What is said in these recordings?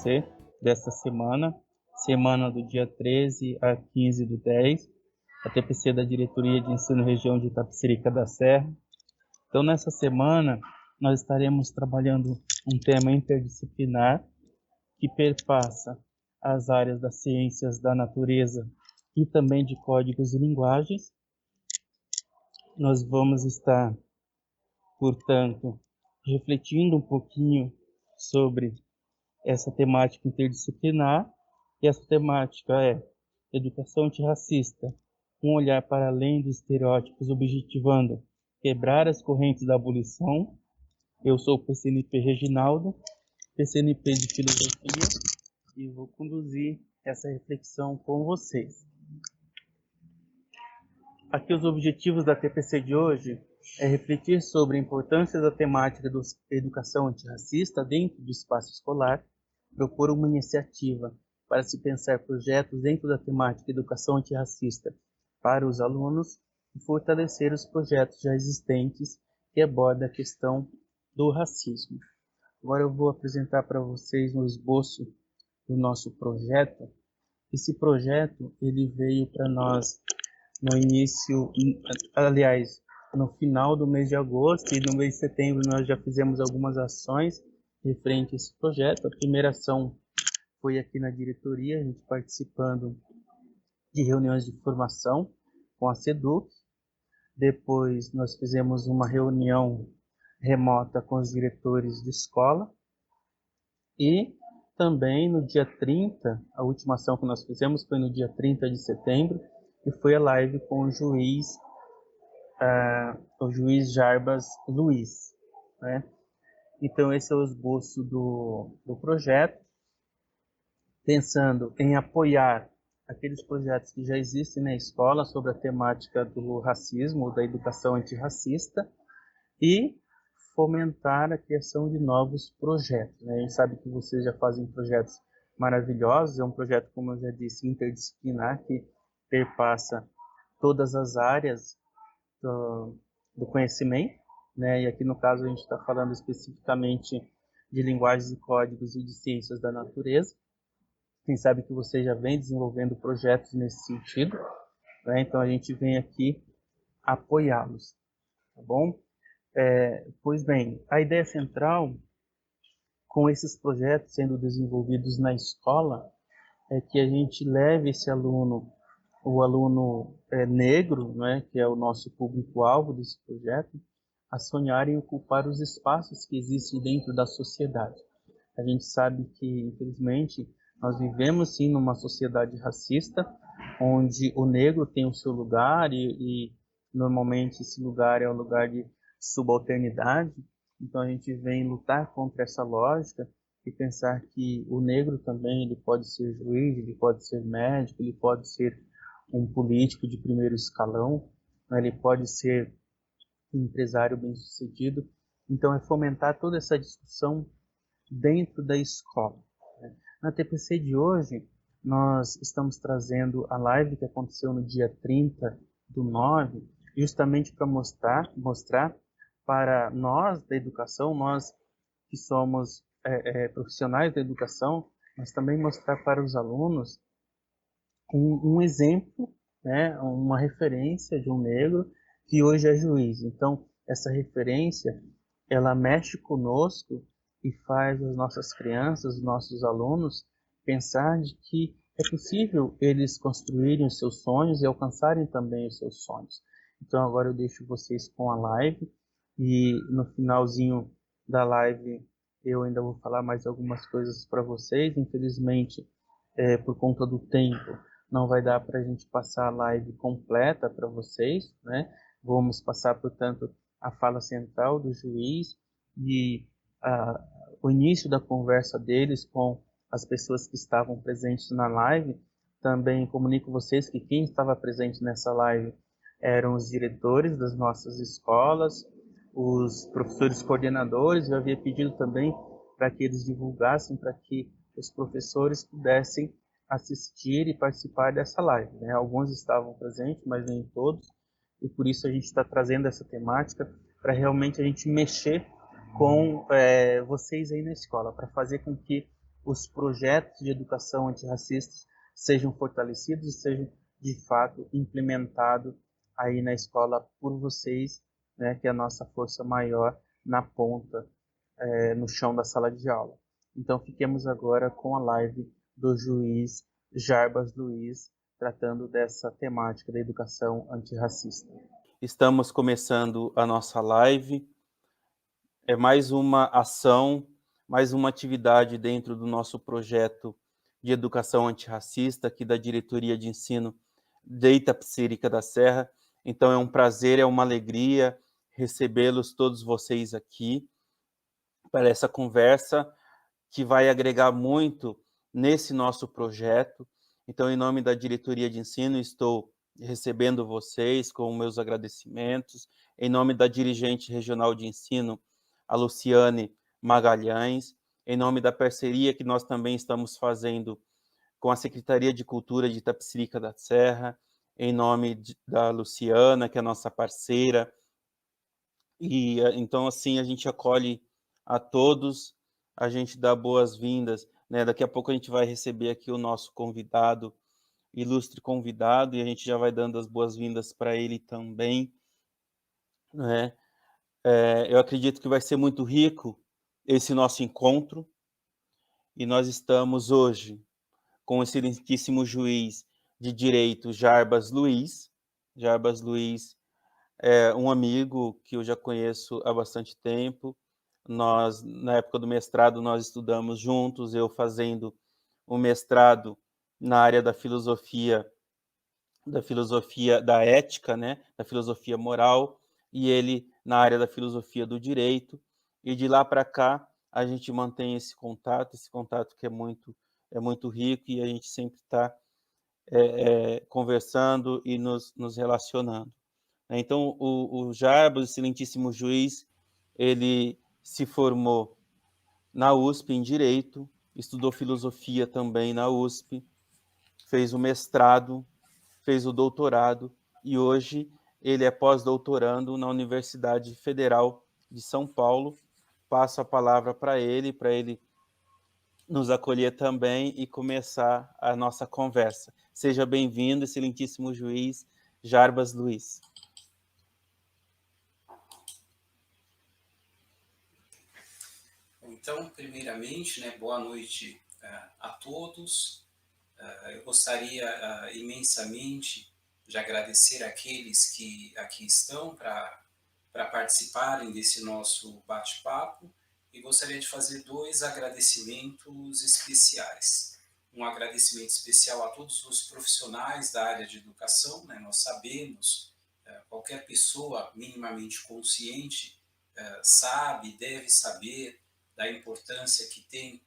você desta semana do dia 13 a 15 do 10, a TPC da Diretoria de Ensino Região de Itapecerica da Serra. Então, nessa semana, nós estaremos trabalhando um tema interdisciplinar que perpassa as áreas das ciências da natureza e também de códigos e linguagens. Nós vamos estar, portanto, refletindo um pouquinho sobre essa temática interdisciplinar, e essa temática é educação antirracista, um olhar para além dos estereótipos, objetivando quebrar as correntes da abolição. Eu sou o PCNP Reginaldo, PCNP de Filosofia, e vou conduzir essa reflexão com vocês. Aqui os objetivos da TPC de hoje é refletir sobre a importância da temática da educação antirracista dentro do espaço escolar, propor uma iniciativa para se pensar projetos dentro da temática educação antirracista para os alunos e fortalecer os projetos já existentes que abordam a questão do racismo. Agora eu vou apresentar para vocês um esboço do nosso projeto. Esse projeto ele veio para nós no início, aliás, no final do mês de agosto, e no mês de setembro nós já fizemos algumas ações referente a esse projeto. A primeira ação foi aqui na diretoria, a gente participando de reuniões de formação com a SEDUC. Depois nós fizemos uma reunião remota com os diretores de escola. E também no dia 30, a última ação que nós fizemos foi no dia 30 de setembro, e foi a live com o juiz Jarbas Luiz, né? Então esse é o esboço do projeto, pensando em apoiar aqueles projetos que já existem na escola sobre a temática do racismo, da educação antirracista, e fomentar a criação de novos projetos, né? A gente sabe que vocês já fazem projetos maravilhosos, é um projeto, como eu já disse, interdisciplinar, que perpassa todas as áreas do conhecimento, né? E aqui no caso a gente está falando especificamente de linguagens e códigos e de ciências da natureza. Quem sabe que você já vem desenvolvendo projetos nesse sentido, né? Então a gente vem aqui apoiá-los, tá bom? Pois bem, a ideia central com esses projetos sendo desenvolvidos na escola é que a gente leve esse aluno, o aluno negro, né, que é o nosso público-alvo desse projeto, a sonhar em ocupar os espaços que existem dentro da sociedade. A gente sabe que, infelizmente, nós vivemos sim numa sociedade racista, onde o negro tem o seu lugar e normalmente esse lugar é um lugar de subalternidade. Então a gente vem lutar contra essa lógica e pensar que o negro também ele pode ser juiz, ele pode ser médico, ele pode ser um político de primeiro escalão, né? Ele pode ser um empresário bem-sucedido. Então é fomentar toda essa discussão dentro da escola, né? Na TPC de hoje, nós estamos trazendo a live que aconteceu no dia 30/9, justamente para mostrar para nós da educação, nós que somos profissionais da educação, mas também mostrar para os alunos um exemplo, né, uma referência de um negro que hoje é juiz. Então, essa referência, ela mexe conosco e faz as nossas crianças, os nossos alunos, pensar de que é possível eles construírem os seus sonhos e alcançarem também os seus sonhos. Então, agora eu deixo vocês com a live, e no finalzinho da live eu ainda vou falar mais algumas coisas para vocês. Infelizmente, por conta do tempo, não vai dar para a gente passar a live completa para vocês, né? Vamos passar, portanto, a fala central do juiz e o início da conversa deles com as pessoas que estavam presentes na live. Também comunico vocês que quem estava presente nessa live eram os diretores das nossas escolas, os professores coordenadores. Eu havia pedido também para que eles divulgassem, para que os professores pudessem assistir e participar dessa live, né? Alguns estavam presentes, mas nem todos, e por isso a gente está trazendo essa temática para realmente a gente mexer com vocês aí na escola, para fazer com que os projetos de educação antirracista sejam fortalecidos e sejam, de fato, implementados aí na escola por vocês, né, que é a nossa força maior na ponta, no chão da sala de aula. Então, fiquemos agora com a live do juiz Jarbas Luiz, tratando dessa temática da educação antirracista. Estamos começando a nossa live. É mais uma ação, mais uma atividade dentro do nosso projeto de educação antirracista aqui da Diretoria de Ensino de Itapecerica da Serra. Então é um prazer, é uma alegria recebê-los todos vocês aqui para essa conversa que vai agregar muito nesse nosso projeto. Então, em nome da Diretoria de Ensino, estou recebendo vocês com meus agradecimentos. Em nome da dirigente regional de ensino, a Luciane Magalhães, em nome da parceria que nós também estamos fazendo com a Secretaria de Cultura de Itapecerica da Serra, em nome da Luciana, que é nossa parceira. E então, assim, a gente acolhe a todos, a gente dá boas-vindas, né? Daqui a pouco a gente vai receber aqui o nosso convidado, ilustre convidado, e a gente já vai dando as boas-vindas para ele também, né? Eu acredito que vai ser muito rico esse nosso encontro, e nós estamos hoje com o excelentíssimo juiz de direito Jarbas Luiz. Jarbas Luiz é um amigo que eu já conheço há bastante tempo. Nós, na época do mestrado, nós estudamos juntos, eu fazendo o mestrado na área da filosofia da ética, né, da filosofia moral, e ele na área da filosofia do direito. E de lá para cá a gente mantém esse contato que é muito rico, e a gente sempre está conversando e nos relacionando. Então, o Jarbas, o excelentíssimo juiz, ele se formou na USP em Direito, estudou filosofia também na USP, fez o mestrado, fez o doutorado, e hoje ele é pós-doutorando na Universidade Federal de São Paulo. Passo a palavra para ele nos acolher também e começar a nossa conversa. Seja bem-vindo, excelentíssimo juiz Jarbas Luiz. Então, primeiramente, né, boa noite a todos. Eu gostaria imensamente de agradecer àqueles que aqui estão para participarem desse nosso bate-papo, e gostaria de fazer 2 agradecimentos especiais. Um agradecimento especial a todos os profissionais da área de educação, né? Nós sabemos, qualquer pessoa minimamente consciente sabe, deve saber da importância que tem,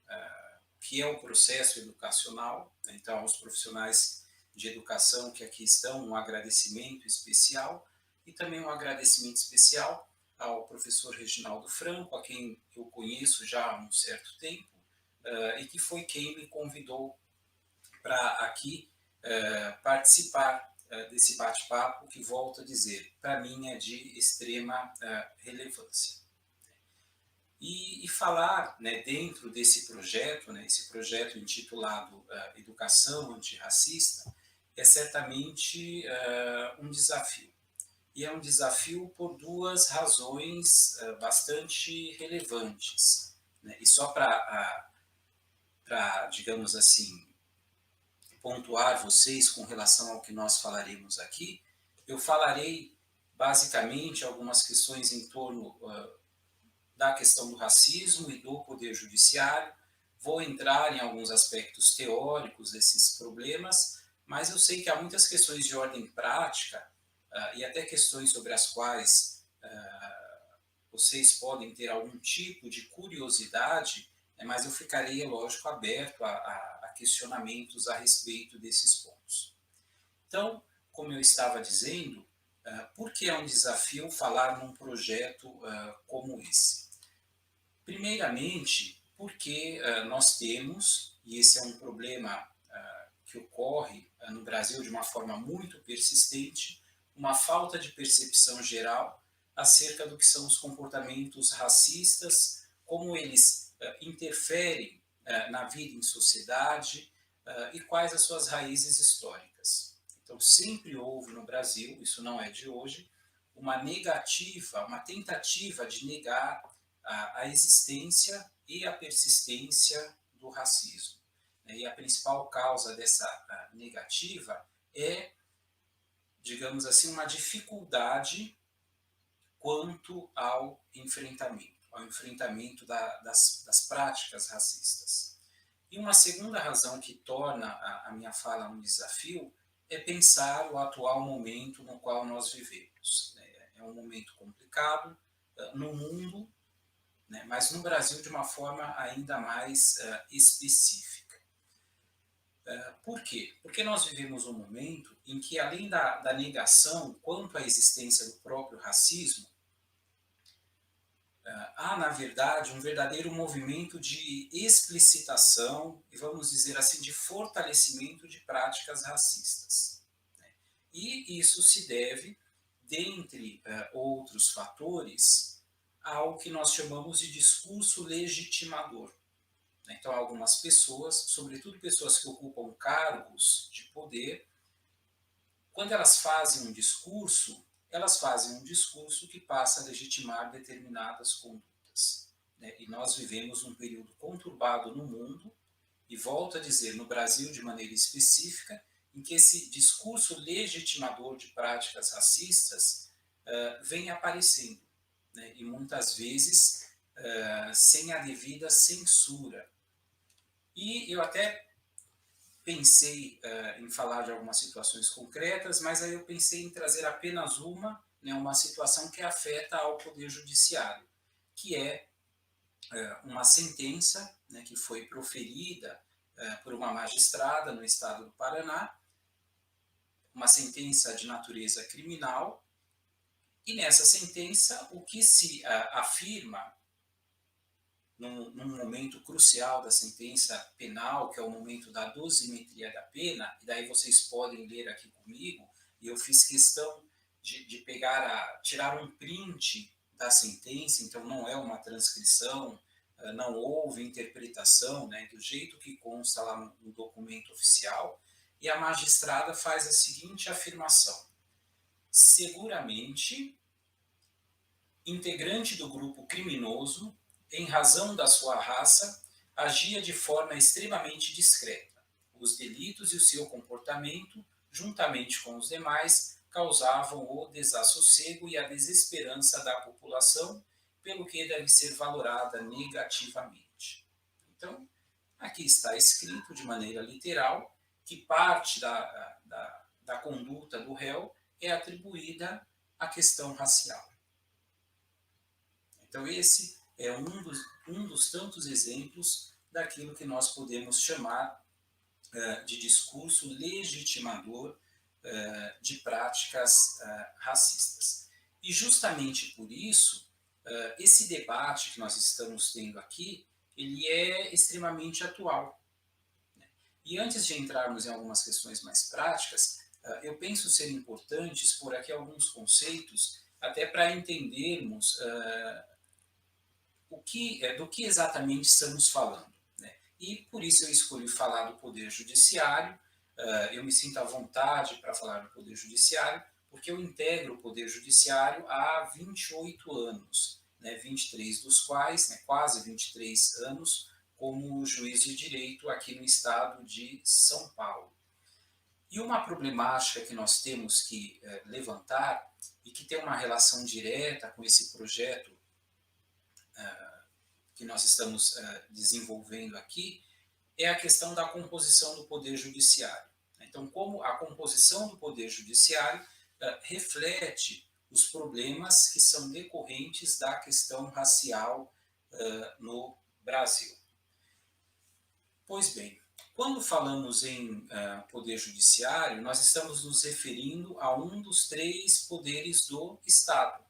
que é o processo educacional. Então, aos profissionais de educação que aqui estão, um agradecimento especial, e também um agradecimento especial ao professor Reginaldo Franco, a quem eu conheço já há um certo tempo, e que foi quem me convidou para aqui participar desse bate-papo, que, volto a dizer, para mim é de extrema relevância. E falar, né, dentro desse projeto, né, esse projeto intitulado Educação Antirracista, é certamente um desafio. E é um desafio por 2 razões bastante relevantes, né? E só para, digamos assim, pontuar vocês com relação ao que nós falaremos aqui, eu falarei basicamente algumas questões em torno da questão do racismo e do poder judiciário. Vou entrar em alguns aspectos teóricos desses problemas, mas eu sei que há muitas questões de ordem prática e até questões sobre as quais vocês podem ter algum tipo de curiosidade, mas eu ficarei, é lógico, aberto a questionamentos a respeito desses pontos. Então, como eu estava dizendo, por que é um desafio falar num projeto como esse? Primeiramente, porque nós temos, e esse é um problema que ocorre no Brasil de uma forma muito persistente, uma falta de percepção geral acerca do que são os comportamentos racistas, como eles interferem na vida em sociedade e quais as suas raízes históricas. Então, sempre houve no Brasil, isso não é de hoje, uma negativa, uma tentativa de negar a existência e a persistência do racismo. E a principal causa dessa negativa é, digamos assim, uma dificuldade quanto ao enfrentamento das práticas racistas. E uma segunda razão que torna a minha fala um desafio é pensar o atual momento no qual nós vivemos. É um momento complicado no mundo, né, mas no Brasil de uma forma ainda mais específica. Por quê? Porque nós vivemos um momento em que, além da negação quanto à existência do próprio racismo, há, na verdade, um verdadeiro movimento de explicitação e, vamos dizer assim, de fortalecimento de práticas racistas. E isso se deve, dentre outros fatores, ao que nós chamamos de discurso legitimador. Então, algumas pessoas, sobretudo pessoas que ocupam cargos de poder, quando elas fazem um discurso, elas fazem um discurso que passa a legitimar determinadas condutas. E nós vivemos um período conturbado no mundo, e volto a dizer, no Brasil de maneira específica, em que esse discurso legitimador de práticas racistas vem aparecendo, e muitas vezes sem a devida censura. E eu até pensei em falar de algumas situações concretas, mas aí eu pensei em trazer apenas uma situação que afeta ao Poder Judiciário, que é uma sentença, que foi proferida por uma magistrada no estado do Paraná, uma sentença de natureza criminal, e nessa sentença o que se afirma num momento crucial da sentença penal, que é o momento da dosimetria da pena, e daí vocês podem ler aqui comigo, e eu fiz questão de tirar um print da sentença, então não é uma transcrição, não houve interpretação, do jeito que consta lá no documento oficial, e a magistrada faz a seguinte afirmação: seguramente, integrante do grupo criminoso, em razão da sua raça, agia de forma extremamente discreta. Os delitos e o seu comportamento, juntamente com os demais, causavam o desassossego e a desesperança da população, pelo que deve ser valorada negativamente. Então, aqui está escrito de maneira literal que parte da conduta do réu é atribuída à questão racial. Então, esse é um dos tantos exemplos daquilo que nós podemos chamar de discurso legitimador de práticas racistas. E justamente por isso, esse debate que nós estamos tendo aqui, ele é extremamente atual. E antes de entrarmos em algumas questões mais práticas, eu penso ser importante expor aqui alguns conceitos, até para entendermos do que exatamente estamos falando. E por isso eu escolhi falar do Poder Judiciário. Eu me sinto à vontade para falar do Poder Judiciário, porque eu integro o Poder Judiciário há 28 anos, 23 dos quais, quase 23 anos, como juiz de direito aqui no estado de São Paulo. E uma problemática que nós temos que levantar, e que tem uma relação direta com esse projeto que nós estamos desenvolvendo aqui, é a questão da composição do Poder Judiciário. Então, como a composição do Poder Judiciário reflete os problemas que são decorrentes da questão racial no Brasil. Pois bem, quando falamos em Poder Judiciário, nós estamos nos referindo a um dos três poderes do Estado.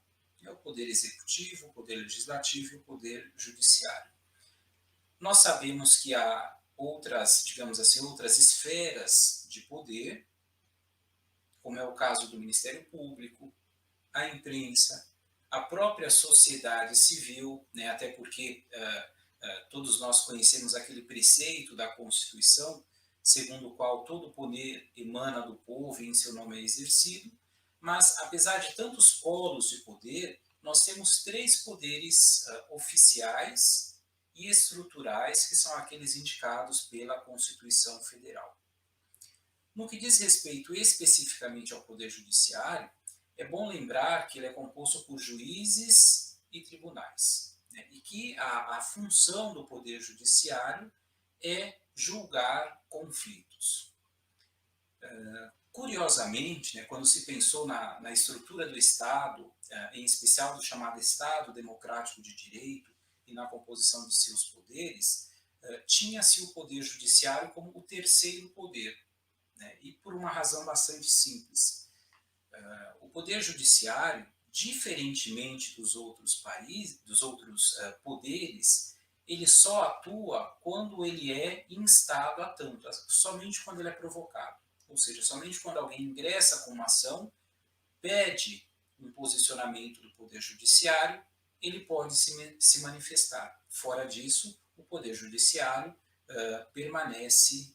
É o Poder Executivo, o Poder Legislativo e o Poder Judiciário. Nós sabemos que há outras, digamos assim, outras esferas de poder, como é o caso do Ministério Público, a imprensa, a própria sociedade civil, até porque todos nós conhecemos aquele preceito da Constituição, segundo o qual todo poder emana do povo e em seu nome é exercido, mas apesar de tantos polos de poder, nós temos três poderes oficiais e estruturais, que são aqueles indicados pela Constituição Federal. No que diz respeito especificamente ao Poder Judiciário, é bom lembrar que ele é composto por juízes e tribunais, né? E que a função do Poder Judiciário é julgar conflitos. Curiosamente, né, quando se pensou na estrutura do Estado, em especial do chamado Estado Democrático de Direito e na composição de seus poderes, tinha-se o Poder Judiciário como o terceiro poder, né, e por uma razão bastante simples. O Poder Judiciário, diferentemente dos outros países, dos outros poderes, ele só atua quando ele é instado a tanto, somente quando ele é provocado. Ou seja, somente quando alguém ingressa com uma ação, pede um posicionamento do Poder Judiciário, ele pode se manifestar. Fora disso, o Poder Judiciário permanece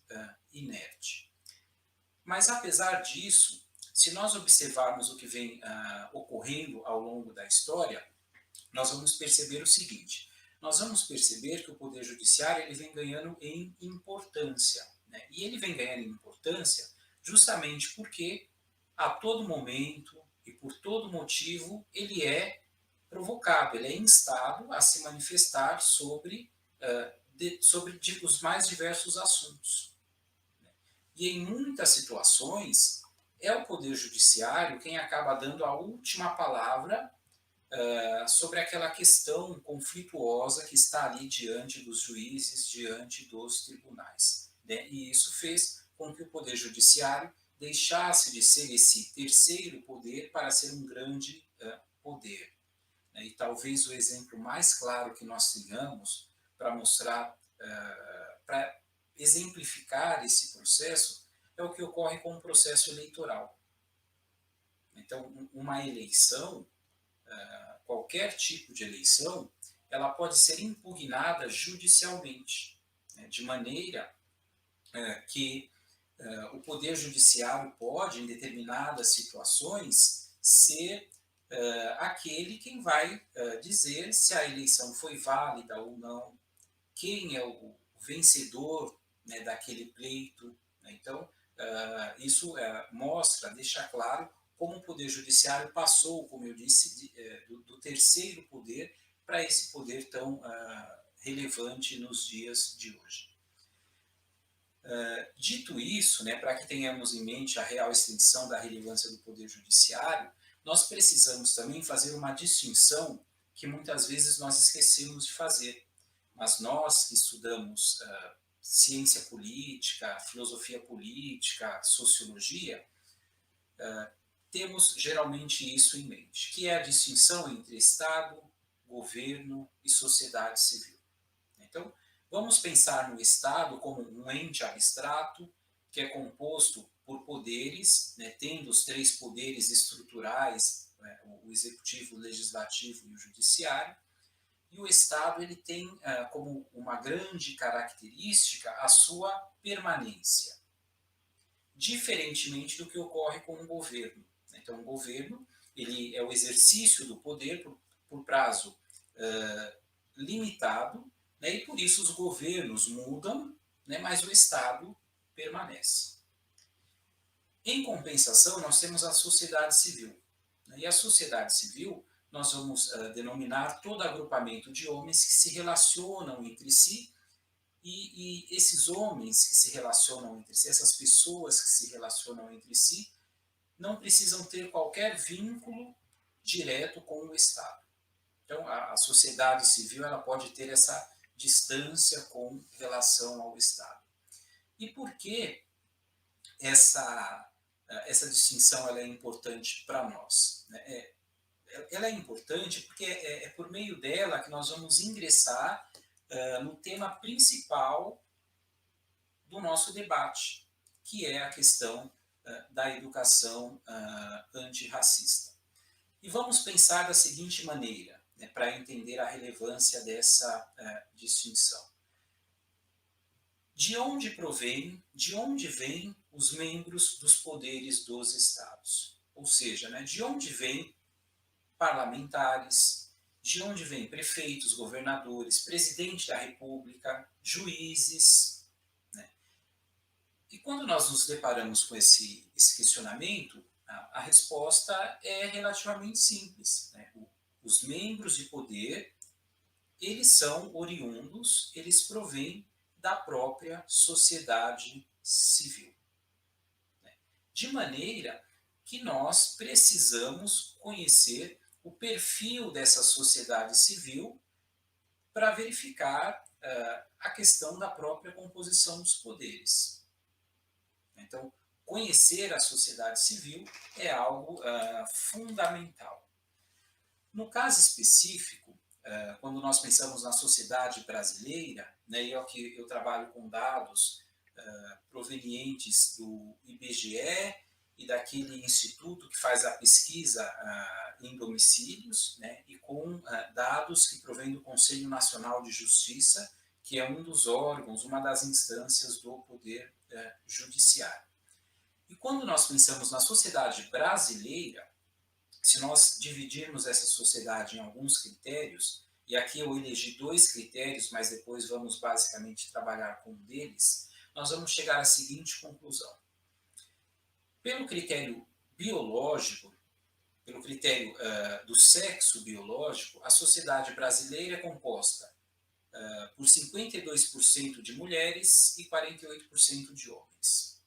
inerte. Mas, apesar disso, se nós observarmos o que vem ocorrendo ao longo da história, nós vamos perceber o seguinte: nós vamos perceber que o Poder Judiciário ele vem ganhando em importância, né? E ele vem ganhando em importância justamente porque a todo momento e por todo motivo ele é provocado, ele é instado a se manifestar sobre os mais diversos assuntos. E em muitas situações é o Poder Judiciário quem acaba dando a última palavra sobre aquela questão conflituosa que está ali diante dos juízes, diante dos tribunais, né? E isso fez com que o Poder Judiciário deixasse de ser esse terceiro poder para ser um grande poder. E talvez o exemplo mais claro que nós tenhamos para mostrar, para exemplificar esse processo, é o que ocorre com o processo eleitoral. Então, uma eleição, qualquer tipo de eleição, ela pode ser impugnada judicialmente, né, de maneira que o Poder Judiciário pode, em determinadas situações, ser aquele quem vai dizer se a eleição foi válida ou não, quem é o vencedor, né, daquele pleito, né? Então, isso mostra, deixa claro como o Poder Judiciário passou, como eu disse, do terceiro poder para esse poder tão relevante nos dias de hoje. Dito isso, né, para que tenhamos em mente a real extensão da relevância do Poder Judiciário, nós precisamos também fazer uma distinção que muitas vezes nós esquecemos de fazer. Mas nós que estudamos ciência política, filosofia política, sociologia, temos geralmente isso em mente, que é a distinção entre Estado, governo e sociedade civil. Então, vamos pensar no Estado como um ente abstrato que é composto por poderes, né, tendo os três poderes estruturais, né, o executivo, o legislativo e o judiciário. E o Estado ele tem como uma grande característica a sua permanência, diferentemente do que ocorre com o governo. Então, o governo ele é o exercício do poder por prazo limitado, né, e por isso os governos mudam, né, mas o Estado permanece. Em compensação, nós temos a sociedade civil. Né, e a sociedade civil nós vamos denominar todo agrupamento de homens que se relacionam entre si, e esses homens que se relacionam entre si, essas pessoas que se relacionam entre si, não precisam ter qualquer vínculo direto com o Estado. Então, a sociedade civil ela pode ter essa distância com relação ao Estado. E por que essa distinção ela é importante para nós? Ela é importante porque é por meio dela que nós vamos ingressar no tema principal do nosso debate, que é a questão da educação antirracista. E vamos pensar da seguinte maneira: né, para entender a relevância dessa distinção. De onde vêm os membros dos poderes dos estados? Ou seja, né, de onde vêm parlamentares, de onde vêm prefeitos, governadores, presidente da república, juízes, né? E quando nós nos deparamos com esse questionamento, a resposta é relativamente simples, né? Os membros de poder, eles são oriundos, eles provêm da própria sociedade civil. De maneira que nós precisamos conhecer o perfil dessa sociedade civil para verificar a questão da própria composição dos poderes. Então, conhecer a sociedade civil é algo fundamental. No caso específico, quando nós pensamos na sociedade brasileira, né, e aqui eu trabalho com dados provenientes do IBGE e daquele instituto que faz a pesquisa em domicílios, né, e com dados que provêm do Conselho Nacional de Justiça, que é um dos órgãos, uma das instâncias do Poder Judiciário. E quando nós pensamos na sociedade brasileira, se nós dividirmos essa sociedade em alguns critérios, e aqui eu elegi 2 critérios, mas depois vamos basicamente trabalhar com um deles, nós vamos chegar à seguinte conclusão. Pelo critério biológico, pelo critério do sexo biológico, a sociedade brasileira é composta por 52% de mulheres e 48% de homens.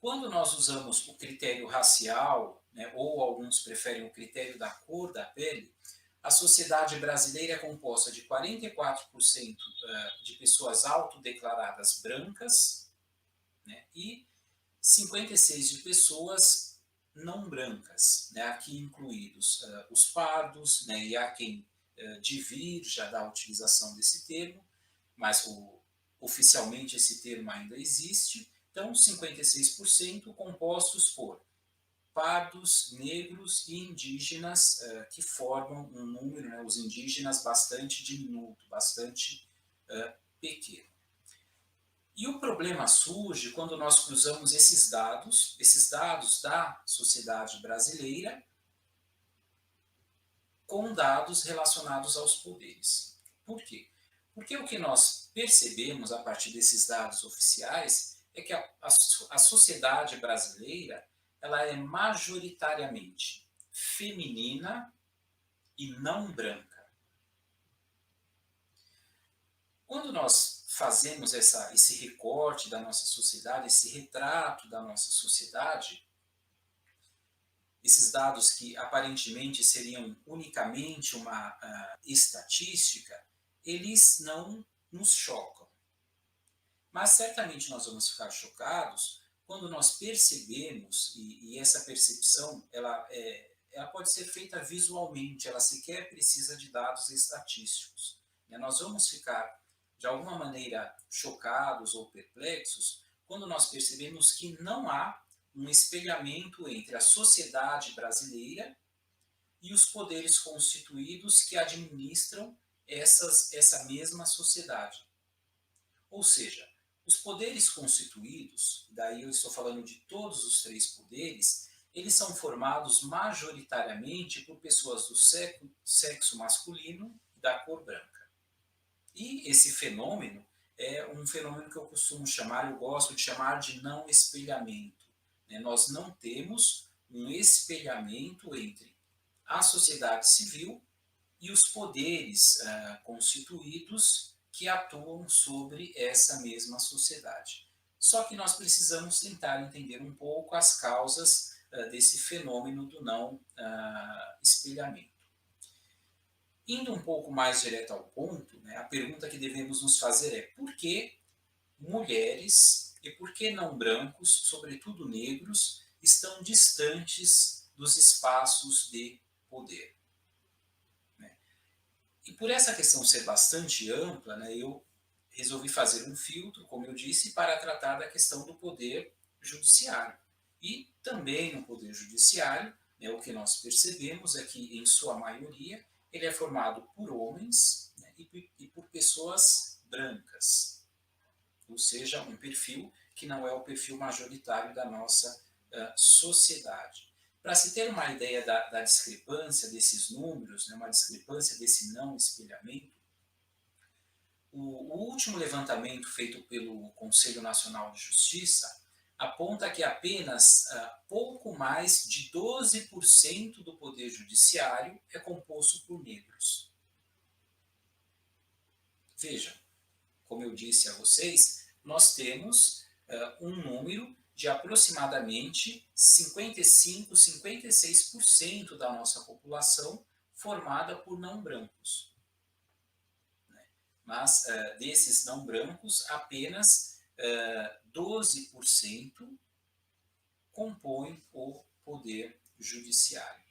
Quando nós usamos o critério racial, né, ou alguns preferem o critério da cor da pele, a sociedade brasileira é composta de 44% de pessoas autodeclaradas brancas, né, e 56% de pessoas não brancas, né, aqui incluídos os pardos, né, e há quem divirja da utilização desse termo, mas oficialmente esse termo ainda existe. Então, 56% compostos por pardos, negros e indígenas, que formam um número, né, os indígenas, bastante diminuto, bastante pequeno. E o problema surge quando nós cruzamos esses dados da sociedade brasileira, com dados relacionados aos poderes. Por quê? Porque o que nós percebemos a partir desses dados oficiais é que a sociedade brasileira ela é majoritariamente feminina e não branca. Quando nós fazemos esse recorte da nossa sociedade, esse retrato da nossa sociedade, esses dados que aparentemente seriam unicamente uma estatística, eles não nos chocam. Mas certamente nós vamos ficar chocados quando nós percebemos, e essa percepção ela pode ser feita visualmente, ela sequer precisa de dados estatísticos. Nós vamos ficar, de alguma maneira, chocados ou perplexos quando nós percebemos que não há um espelhamento entre a sociedade brasileira e os poderes constituídos que administram essa mesma sociedade. Ou seja, os poderes constituídos, daí eu estou falando de todos os 3 poderes, eles são formados majoritariamente por pessoas do sexo masculino e da cor branca. E esse fenômeno é um fenômeno que eu gosto de chamar de não espelhamento. Nós não temos um espelhamento entre a sociedade civil e os poderes constituídos que atuam sobre essa mesma sociedade. Só que nós precisamos tentar entender um pouco as causas desse fenômeno do não espelhamento. Indo um pouco mais direto ao ponto, né, a pergunta que devemos nos fazer é por que mulheres e por que não brancos, sobretudo negros, estão distantes dos espaços de poder? E por essa questão ser bastante ampla, né, eu resolvi fazer um filtro, como eu disse, para tratar da questão do poder judiciário. E também no poder judiciário, né, o que nós percebemos é que, em sua maioria, ele é formado por homens, né, e por pessoas brancas, ou seja, um perfil que não é o perfil majoritário da nossa sociedade. Para se ter uma ideia da discrepância desses números, né, uma discrepância desse não espelhamento, o último levantamento feito pelo Conselho Nacional de Justiça aponta que apenas pouco mais de 12% do poder judiciário é composto por negros. Vejam, como eu disse a vocês, nós temos um número de aproximadamente 55, 56% da nossa população formada por não brancos. Mas desses não brancos, apenas 12% compõem o poder judiciário.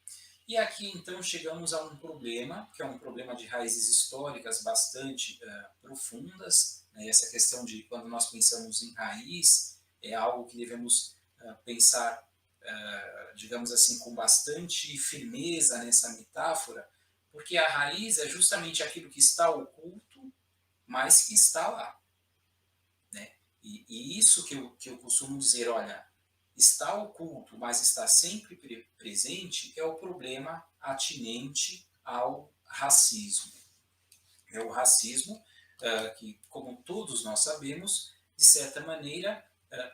E aqui então chegamos a um problema, que é um problema de raízes históricas bastante profundas, né? Essa questão de quando nós pensamos em raiz, é algo que devemos pensar, digamos assim, com bastante firmeza nessa metáfora, porque a raiz é justamente aquilo que está oculto, mas que está lá. Né? E isso que eu costumo dizer, olha, está oculto, mas está sempre presente, é o problema atinente ao racismo. É o racismo que, como todos nós sabemos, de certa maneira,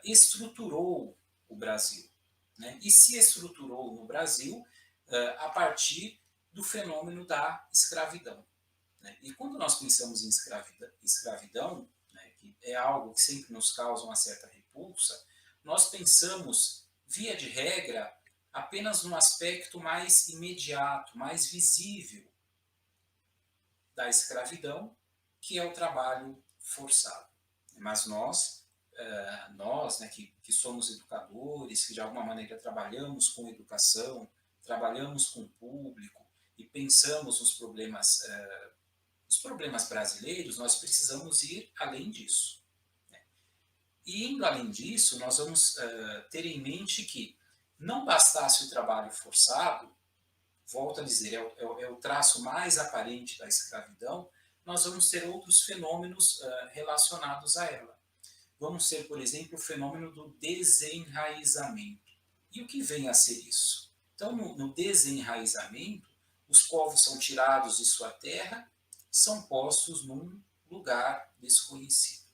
estruturou o Brasil. Né? E se estruturou no Brasil a partir do fenômeno da escravidão. Né? E quando nós pensamos em escravidão, né, que é algo que sempre nos causa uma certa repulsa, nós pensamos, via de regra, apenas no aspecto mais imediato, mais visível da escravidão, que é o trabalho forçado. Mas nós né, que somos educadores, que de alguma maneira trabalhamos com educação, trabalhamos com o público e pensamos nos problemas brasileiros, nós precisamos ir além disso. Né? E indo além disso, nós vamos ter em mente que não bastasse o trabalho forçado, volto a dizer, é o traço mais aparente da escravidão, nós vamos ter outros fenômenos relacionados a ela. Vamos ter, por exemplo, o fenômeno do desenraizamento. E o que vem a ser isso? Então, no desenraizamento, os povos são tirados de sua terra, são postos num lugar desconhecido.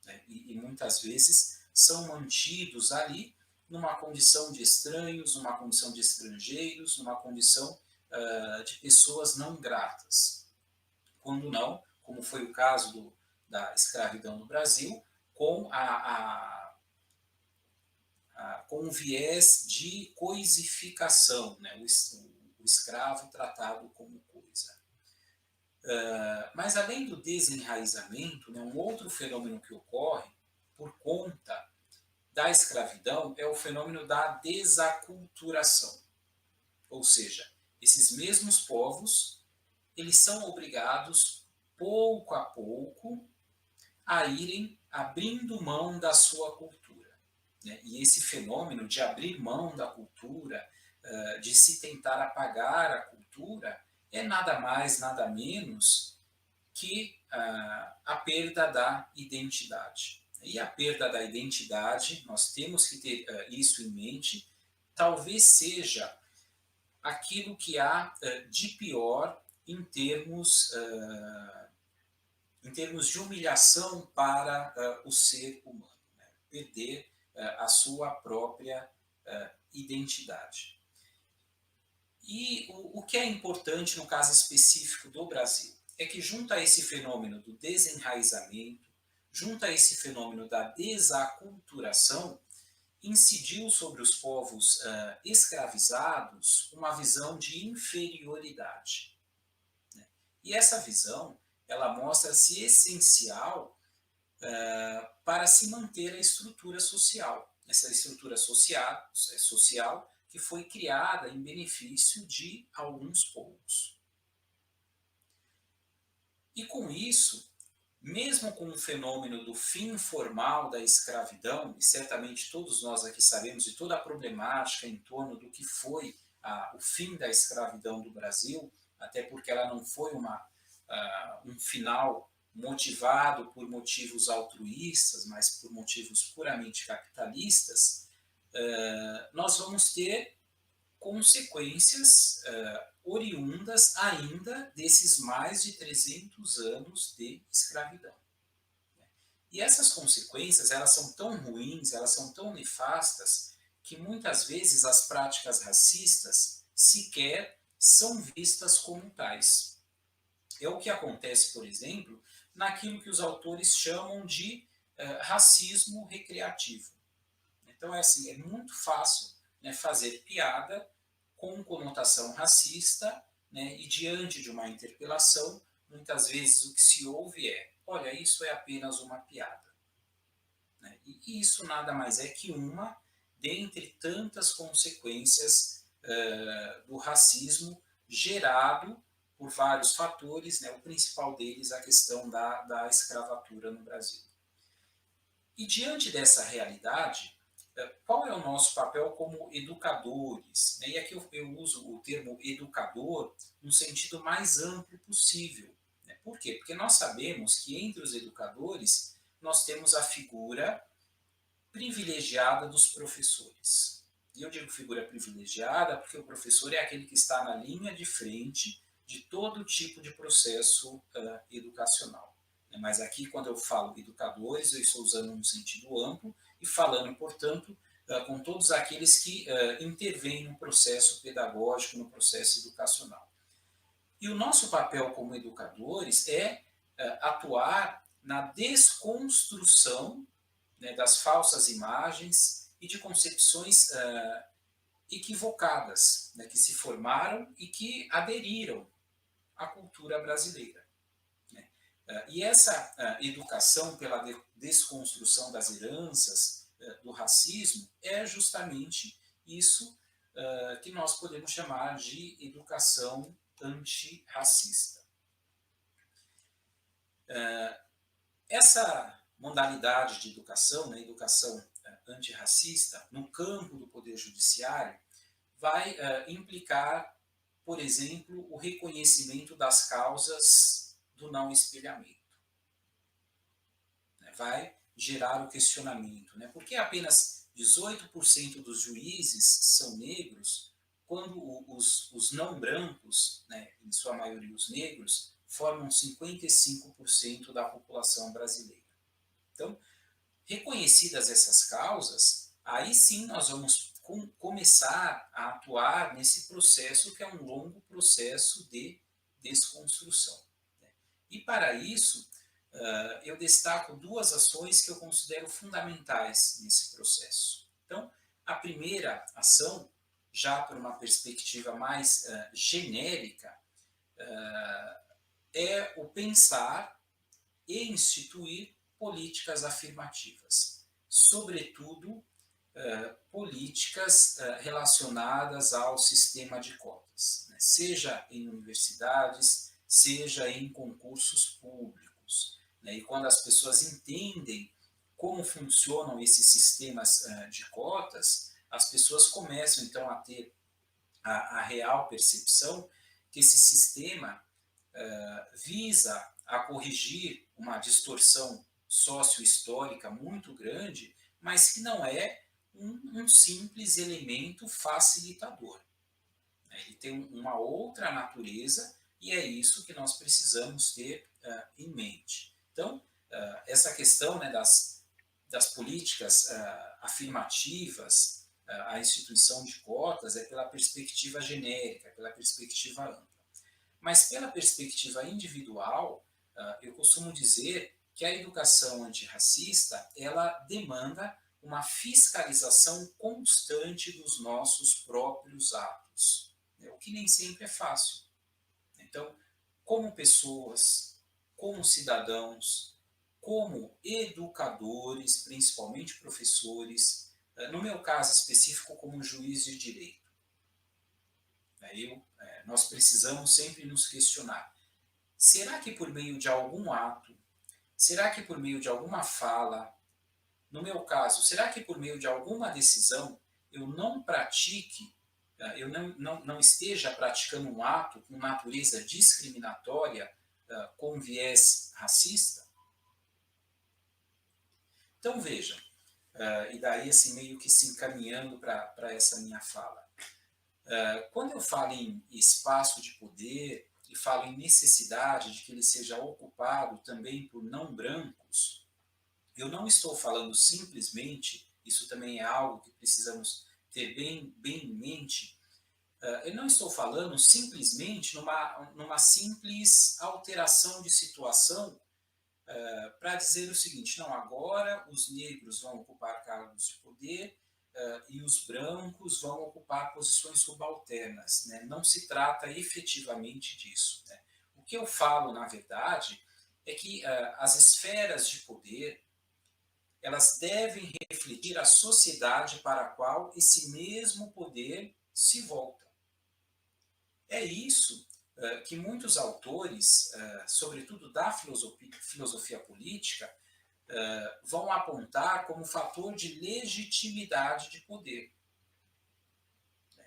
Né? E muitas vezes são mantidos ali numa condição de estranhos, numa condição de estrangeiros, numa condição de pessoas não gratas. Quando não, como foi o caso da escravidão no Brasil, com com um viés de coisificação, né? O escravo tratado como coisa. Mas além do desenraizamento, né, um outro fenômeno que ocorre por conta da escravidão é o fenômeno da desaculturação. Ou seja, esses mesmos povos, eles são obrigados, pouco a pouco, a irem abrindo mão da sua cultura. Né? E esse fenômeno de abrir mão da cultura, de se tentar apagar a cultura, é nada mais, nada menos que a perda da identidade. E a perda da identidade, nós temos que ter isso em mente, talvez seja aquilo que há de pior em termos de humilhação para o ser humano, né? Perder a sua própria identidade. E o que é importante no caso específico do Brasil é que, junto a esse fenômeno do desenraizamento, junto a esse fenômeno da desaculturação, incidiu sobre os povos escravizados uma visão de inferioridade. Né? E essa visão, ela mostra-se essencial para se manter a estrutura social. Essa estrutura social que foi criada em benefício de alguns povos. E com isso, mesmo com o fenômeno do fim formal da escravidão, e certamente todos nós aqui sabemos de toda a problemática em torno do que foi o fim da escravidão do Brasil, até porque ela não foi um final motivado por motivos altruístas, mas por motivos puramente capitalistas, nós vamos ter consequências oriundas ainda desses mais de 300 anos de escravidão. E essas consequências, elas são tão ruins, elas são tão nefastas, que muitas vezes as práticas racistas sequer são vistas como tais. É o que acontece, por exemplo, naquilo que os autores chamam de racismo recreativo. Então, é assim, é muito fácil, né, fazer piada com conotação racista, né, e diante de uma interpelação, muitas vezes o que se ouve é: olha, isso é apenas uma piada. Né? E isso nada mais é que uma dentre tantas consequências do racismo gerado por vários fatores, né, o principal deles a questão da escravatura no Brasil. E diante dessa realidade, qual é o nosso papel como educadores? E aqui eu uso o termo educador no sentido mais amplo possível. Por quê? Porque nós sabemos que entre os educadores nós temos a figura privilegiada dos professores. E eu digo figura privilegiada porque o professor é aquele que está na linha de frente de todo tipo de processo educacional. Mas aqui, quando eu falo educadores, eu estou usando um sentido amplo e falando, portanto, com todos aqueles que intervêm no processo pedagógico, no processo educacional. E o nosso papel como educadores é atuar na desconstrução, né, das falsas imagens e de concepções equivocadas, né, que se formaram e que aderiram à cultura brasileira. E essa educação pela desconstrução das heranças do racismo é justamente isso que nós podemos chamar de educação antirracista. Essa modalidade de educação, né, educação antirracista, no campo do Poder Judiciário, vai implicar, por exemplo, o reconhecimento das causas do não espelhamento. Vai gerar o questionamento. Né? Por que apenas 18% dos juízes são negros, quando os não brancos, né, em sua maioria os negros, formam 55% da população brasileira? Então, reconhecidas essas causas, aí sim nós vamos começar a atuar nesse processo que é um longo processo de desconstrução. Né? E para isso, eu destaco duas ações que eu considero fundamentais nesse processo. Então, a primeira ação, já por uma perspectiva mais genérica, é o pensar e instituir políticas afirmativas, sobretudo políticas relacionadas ao sistema de cotas, né? Seja em universidades, seja em concursos públicos. Né? E quando as pessoas entendem como funcionam esses sistemas de cotas, as pessoas começam então a ter a real percepção que esse sistema visa a corrigir uma distorção sociohistórica muito grande, mas que não é um simples elemento facilitador. Ele tem uma outra natureza e é isso que nós precisamos ter em mente. Então, essa questão, né, das políticas afirmativas, a instituição de cotas é pela perspectiva genérica, pela perspectiva ampla. Mas pela perspectiva individual, eu costumo dizer que a educação antirracista, ela demanda uma fiscalização constante dos nossos próprios atos, né? O que nem sempre é fácil. Então, como pessoas, como cidadãos, como educadores, principalmente professores, no meu caso específico, como juiz de direito, nós precisamos sempre nos questionar: será que por meio de algum ato, será que por meio de alguma fala, no meu caso, será que por meio de alguma decisão eu não pratique eu não esteja praticando um ato com natureza discriminatória, com viés racista? Então, vejam, e daí assim meio que se encaminhando para essa minha fala. Quando eu falo em espaço de poder e falo em necessidade de que ele seja ocupado também por não brancos, eu não estou falando simplesmente, isso também é algo que precisamos ter bem em mente, eu não estou falando simplesmente numa simples alteração de situação para dizer o seguinte, não, agora os negros vão ocupar cargos de poder e os brancos vão ocupar posições subalternas. Né? Não se trata efetivamente disso. Né? O que eu falo, na verdade, é que as esferas de poder elas devem refletir a sociedade para a qual esse mesmo poder se volta. É isso que muitos autores, sobretudo da filosofia política, vão apontar como fator de legitimidade de poder.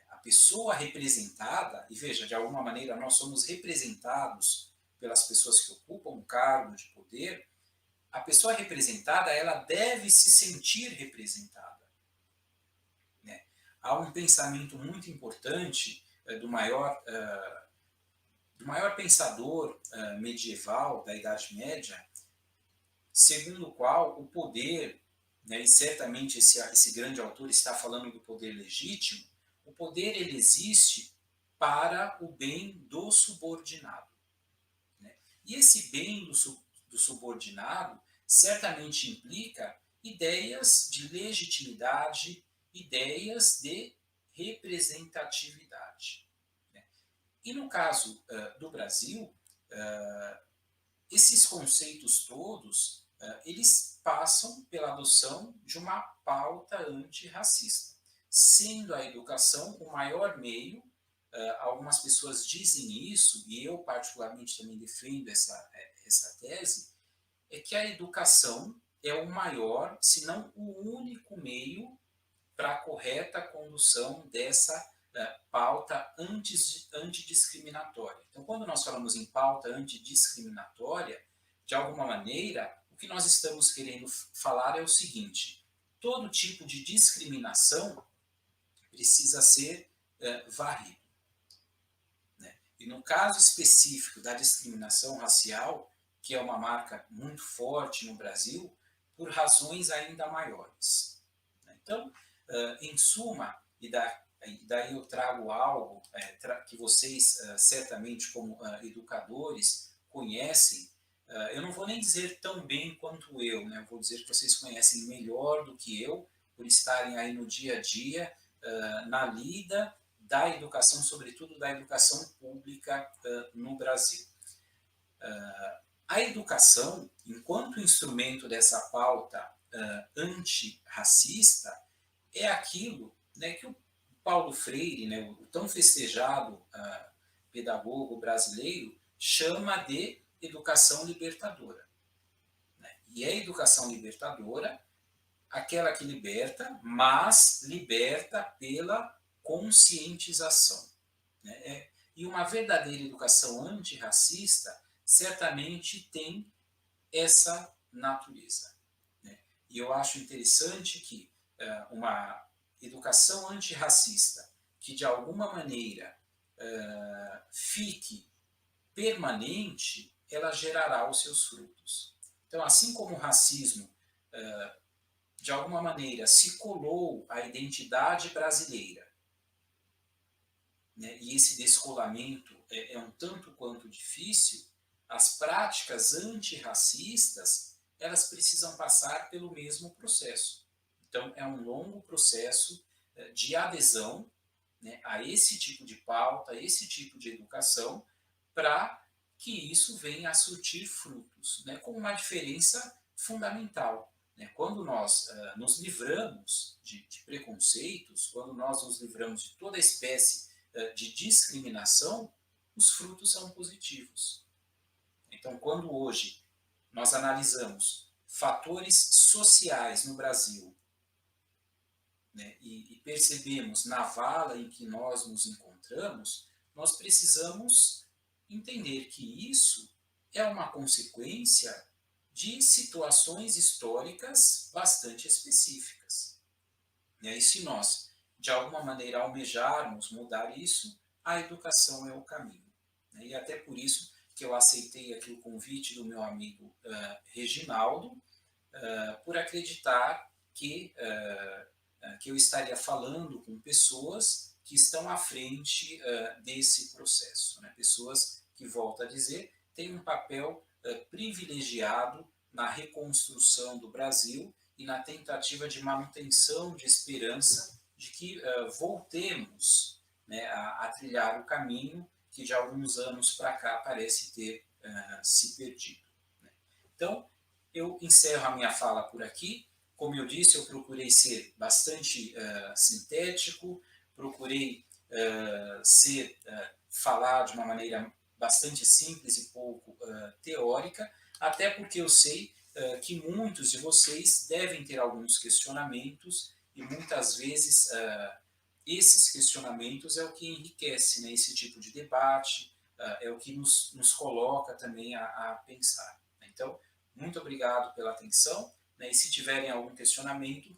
A pessoa representada, e veja, de alguma maneira nós somos representados pelas pessoas que ocupam um cargo de poder, a pessoa representada ela deve se sentir representada. Né? Há um pensamento muito importante do maior pensador medieval da Idade Média, segundo o qual o poder, né, e certamente esse grande autor está falando do poder legítimo, o poder ele existe para o bem do subordinado. Né? E esse bem do subordinado certamente implica ideias de legitimidade, ideias de representatividade. Né? E no caso do Brasil, esses conceitos todos, eles passam pela adoção de uma pauta antirracista, sendo a educação o maior meio, algumas pessoas dizem isso, e eu particularmente também defendo essa tese, é que a educação é o maior, se não o único meio para a correta condução dessa pauta antidiscriminatória. Então, quando nós falamos em pauta antidiscriminatória, de alguma maneira, o que nós estamos querendo falar é o seguinte: todo tipo de discriminação precisa ser varrido. Né? E no caso específico da discriminação racial, que é uma marca muito forte no Brasil, por razões ainda maiores. Então, em suma, e daí eu trago algo que vocês certamente como educadores conhecem, eu não vou nem dizer tão bem quanto eu, né? Eu vou dizer que vocês conhecem melhor do que eu, por estarem aí no dia a dia, na lida da educação, sobretudo da educação pública no Brasil. A educação, enquanto instrumento dessa pauta antirracista, é aquilo, né, que o Paulo Freire, né, o tão festejado pedagogo brasileiro, chama de educação libertadora. Né? E é educação libertadora aquela que liberta, mas liberta pela conscientização. Né? E uma verdadeira educação antirracista certamente tem essa natureza. Né? E eu acho interessante que uma educação antirracista que de alguma maneira fique permanente, ela gerará os seus frutos. Então, assim como o racismo, de alguma maneira, se colou à identidade brasileira, né, e esse descolamento é um tanto quanto difícil, as práticas antirracistas, elas precisam passar pelo mesmo processo. Então, é um longo processo de adesão, né, a esse tipo de pauta, a esse tipo de educação, para que isso venha a surtir frutos, né, com uma diferença fundamental. Né? Quando nós nos livramos de preconceitos, quando nós nos livramos de toda espécie de discriminação, os frutos são positivos. Então, quando hoje nós analisamos fatores sociais no Brasil né, e percebemos na vala em que nós nos encontramos, nós precisamos entender que isso é uma consequência de situações históricas bastante específicas, né? E se nós, de alguma maneira, almejarmos mudar isso, a educação é o caminho, né? E até por isso que eu aceitei aqui o convite do meu amigo Reginaldo, por acreditar que eu estaria falando com pessoas que estão à frente desse processo, né? Pessoas que, volto a dizer, têm um papel privilegiado na reconstrução do Brasil e na tentativa de manutenção de esperança de que voltemos, né, a trilhar o caminho que de alguns anos para cá parece ter se perdido, né? Então, eu encerro a minha fala por aqui. Como eu disse, eu procurei ser bastante sintético, procurei falar de uma maneira bastante simples e pouco teórica, até porque eu sei que muitos de vocês devem ter alguns questionamentos e muitas vezes esses questionamentos é o que enriquece, né, esse tipo de debate, é o que nos coloca também a pensar. Então, muito obrigado pela atenção, né, e se tiverem algum questionamento,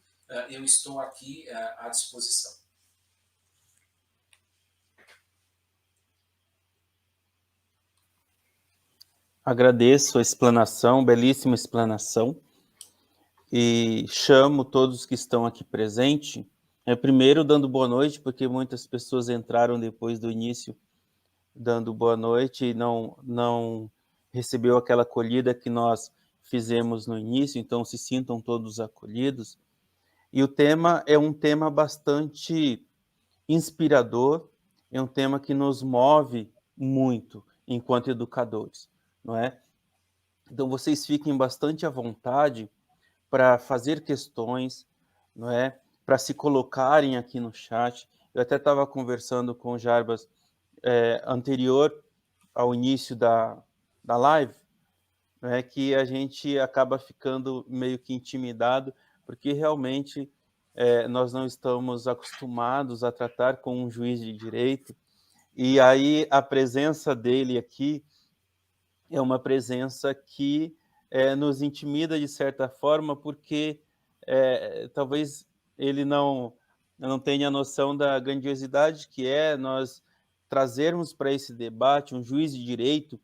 eu estou aqui à disposição. Agradeço a explanação, belíssima explanação, e chamo todos que estão aqui presentes, primeiro dando boa noite, porque muitas pessoas entraram depois do início dando boa noite e não recebeu aquela acolhida que nós fizemos no início, então se sintam todos acolhidos. E o tema é um tema bastante inspirador, é um tema que nos move muito enquanto educadores, não é? Então vocês fiquem bastante à vontade para fazer questões, não é? Para se colocarem aqui no chat. Eu até estava conversando com o Jarbas anterior ao início da live, né, que a gente acaba ficando meio que intimidado, porque realmente nós não estamos acostumados a tratar com um juiz de direito, e aí a presença dele aqui é uma presença que nos intimida de certa forma, porque talvez ele não tenha noção da grandiosidade que é nós trazermos para esse debate um juiz de direito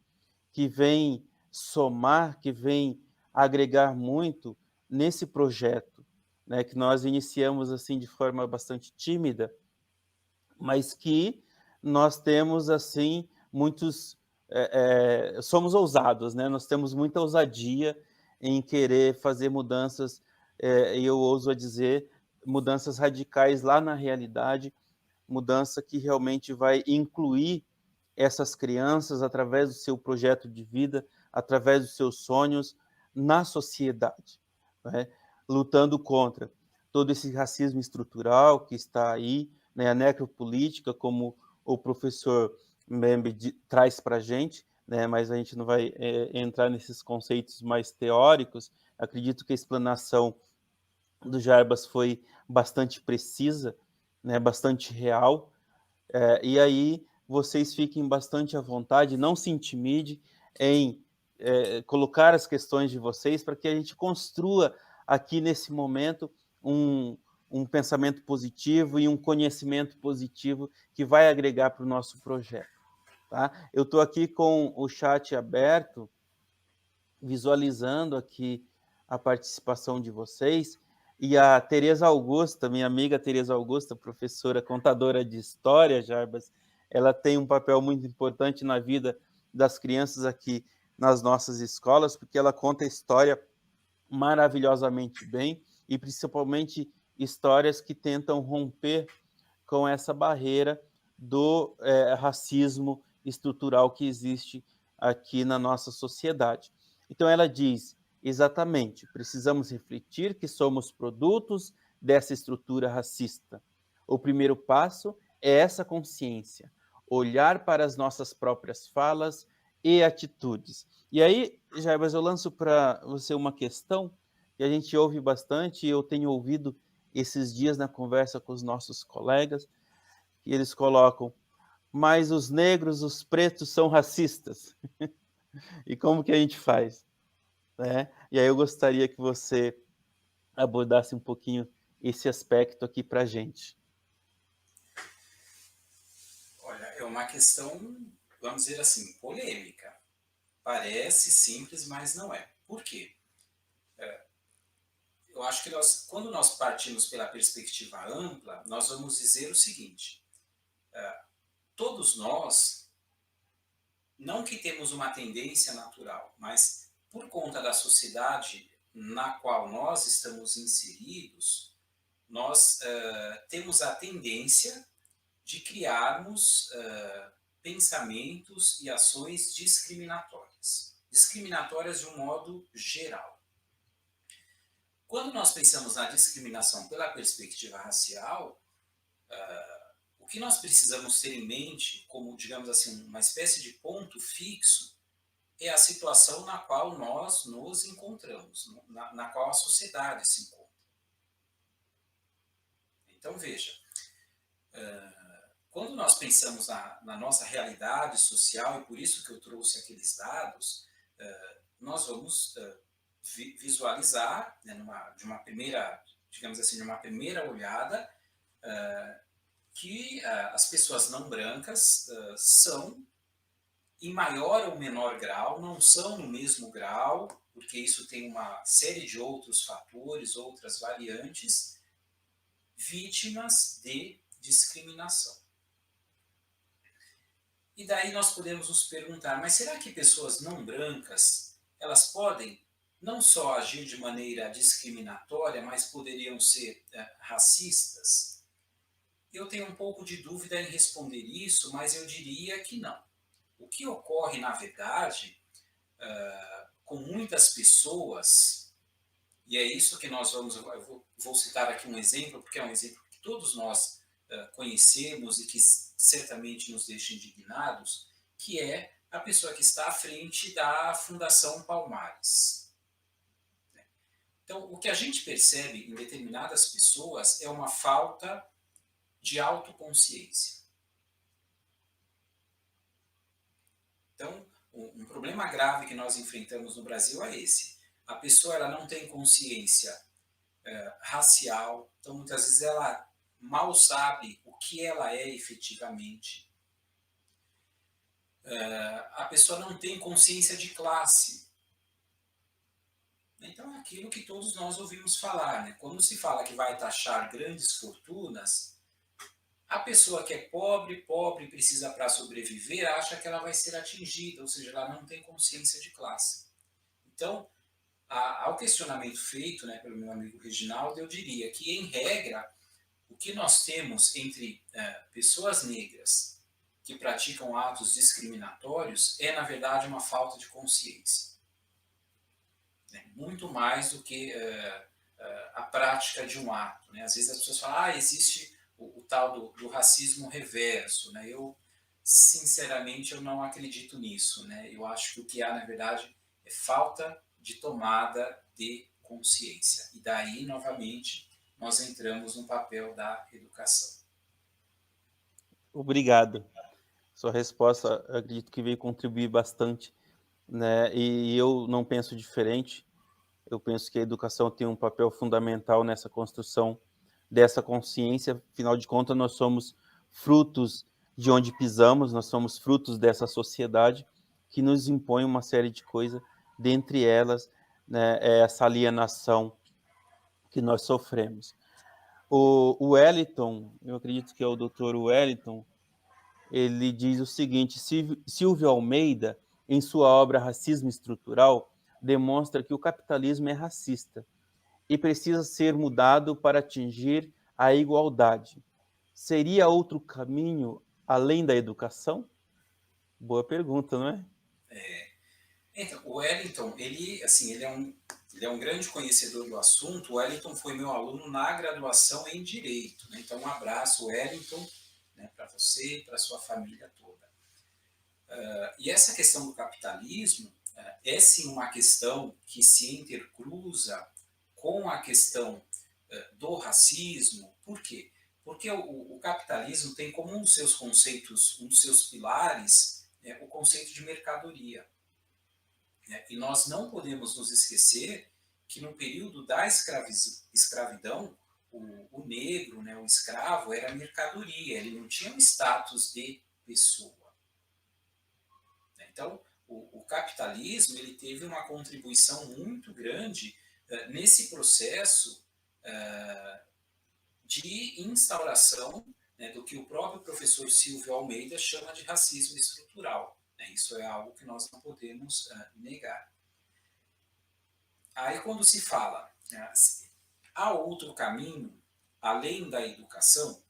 que vem somar, que vem agregar muito nesse projeto, né, que nós iniciamos assim de forma bastante tímida, mas que nós temos assim muitos somos ousados, né? Nós temos muita ousadia em querer fazer mudanças, e eu ouso a dizer mudanças radicais lá na realidade, mudança que realmente vai incluir essas crianças através do seu projeto de vida, através dos seus sonhos na sociedade, né? Lutando contra todo esse racismo estrutural que está aí, né? A necropolítica, como o professor Mbembe traz para a gente, né? Mas a gente não vai entrar nesses conceitos mais teóricos. Acredito que a explanação do Jarbas foi bastante precisa, né? Bastante real, e aí vocês fiquem bastante à vontade, não se intimide em colocar as questões de vocês para que a gente construa aqui nesse momento um pensamento positivo e um conhecimento positivo que vai agregar para o nosso projeto. Tá? Eu estou aqui com o chat aberto, visualizando aqui a participação de vocês, e a Tereza Augusta, minha amiga Tereza Augusta, professora contadora de história, Jarbas, ela tem um papel muito importante na vida das crianças aqui nas nossas escolas, porque ela conta história maravilhosamente bem, e principalmente histórias que tentam romper com essa barreira do racismo estrutural que existe aqui na nossa sociedade. Então, ela diz, exatamente, precisamos refletir que somos produtos dessa estrutura racista. O primeiro passo é essa consciência, olhar para as nossas próprias falas e atitudes. E aí, Jarbas, eu lanço para você uma questão que a gente ouve bastante, e eu tenho ouvido esses dias na conversa com os nossos colegas, que eles colocam, mas os negros, os pretos são racistas. E como que a gente faz? Né? E aí eu gostaria que você abordasse um pouquinho esse aspecto aqui para a gente. Olha, é uma questão, vamos dizer assim, polêmica. Parece simples, mas não é. Por quê? Eu acho que quando nós partimos pela perspectiva ampla, nós vamos dizer o seguinte: todos nós, não que temos uma tendência natural, mas por conta da sociedade na qual nós estamos inseridos, nós temos a tendência de criarmos pensamentos e ações discriminatórias. Discriminatórias de um modo geral. Quando nós pensamos na discriminação pela perspectiva racial, o que nós precisamos ter em mente, como, digamos assim, uma espécie de ponto fixo, é a situação na qual nós nos encontramos, na qual a sociedade se encontra. Então, veja, quando nós pensamos na nossa realidade social, e por isso que eu trouxe aqueles dados, nós vamos visualizar, né, de uma primeira, digamos assim, de uma primeira olhada, que as pessoas não brancas são, em maior ou menor grau, não são no mesmo grau, porque isso tem uma série de outros fatores, outras variantes, vítimas de discriminação. E daí nós podemos nos perguntar, mas será que pessoas não brancas, elas podem não só agir de maneira discriminatória, mas poderiam ser racistas? Eu tenho um pouco de dúvida em responder isso, mas eu diria que não. O que ocorre, na verdade, com muitas pessoas, e é isso que nós vou citar aqui um exemplo, porque é um exemplo que todos nós conhecemos e que certamente nos deixa indignados, que é a pessoa que está à frente da Fundação Palmares. Então, o que a gente percebe em determinadas pessoas é uma falta de autoconsciência. Então, um problema grave que nós enfrentamos no Brasil é esse. A pessoa ela não tem consciência racial, então muitas vezes ela mal sabe o que ela é efetivamente. A pessoa não tem consciência de classe. Então é aquilo que todos nós ouvimos falar, né? Quando se fala que vai taxar grandes fortunas, a pessoa que é pobre, precisa para sobreviver, acha que ela vai ser atingida, ou seja, ela não tem consciência de classe. Então, ao questionamento feito, né, pelo meu amigo Reginaldo, eu diria que, em regra, o que nós temos entre pessoas negras que praticam atos discriminatórios é, na verdade, uma falta de consciência. Muito mais do que a prática de um ato. Né? Às vezes as pessoas falam, existe o tal do racismo reverso. Né? Eu, sinceramente, eu não acredito nisso. Né? Eu acho que o que há, na verdade, é falta de tomada de consciência. E daí, novamente, nós entramos no papel da educação. Obrigado. Sua resposta, acredito que veio contribuir bastante, né? E eu não penso diferente. Eu penso que a educação tem um papel fundamental nessa construção dessa consciência. Afinal de contas, nós somos frutos de onde pisamos, nós somos frutos dessa sociedade que nos impõe uma série de coisas, dentre elas, né, essa alienação que nós sofremos. O Wellington, eu acredito que é o Dr. Wellington, ele diz o seguinte: Silvio Almeida, em sua obra Racismo Estrutural, demonstra que o capitalismo é racista e precisa ser mudado para atingir a igualdade. Seria outro caminho além da educação? Boa pergunta, não é? Então, o Wellington, ele é um grande conhecedor do assunto. O Wellington foi meu aluno na graduação em Direito. Né? Então, um abraço, Wellington, né, para você e para sua família toda. E essa questão do capitalismo é sim uma questão que se intercruza com a questão do racismo. Por quê? Porque o capitalismo tem como um dos seus conceitos, um dos seus pilares, né, o conceito de mercadoria. Né? E nós não podemos nos esquecer que no período da escravidão, o negro, né, o escravo, era mercadoria, ele não tinha um status de pessoa. Então, o capitalismo ele teve uma contribuição muito grande nesse processo de instauração, né, do que o próprio professor Silvio Almeida chama de racismo estrutural. Né? Isso é algo que nós não podemos negar. Aí, quando se fala, há outro caminho além da educação?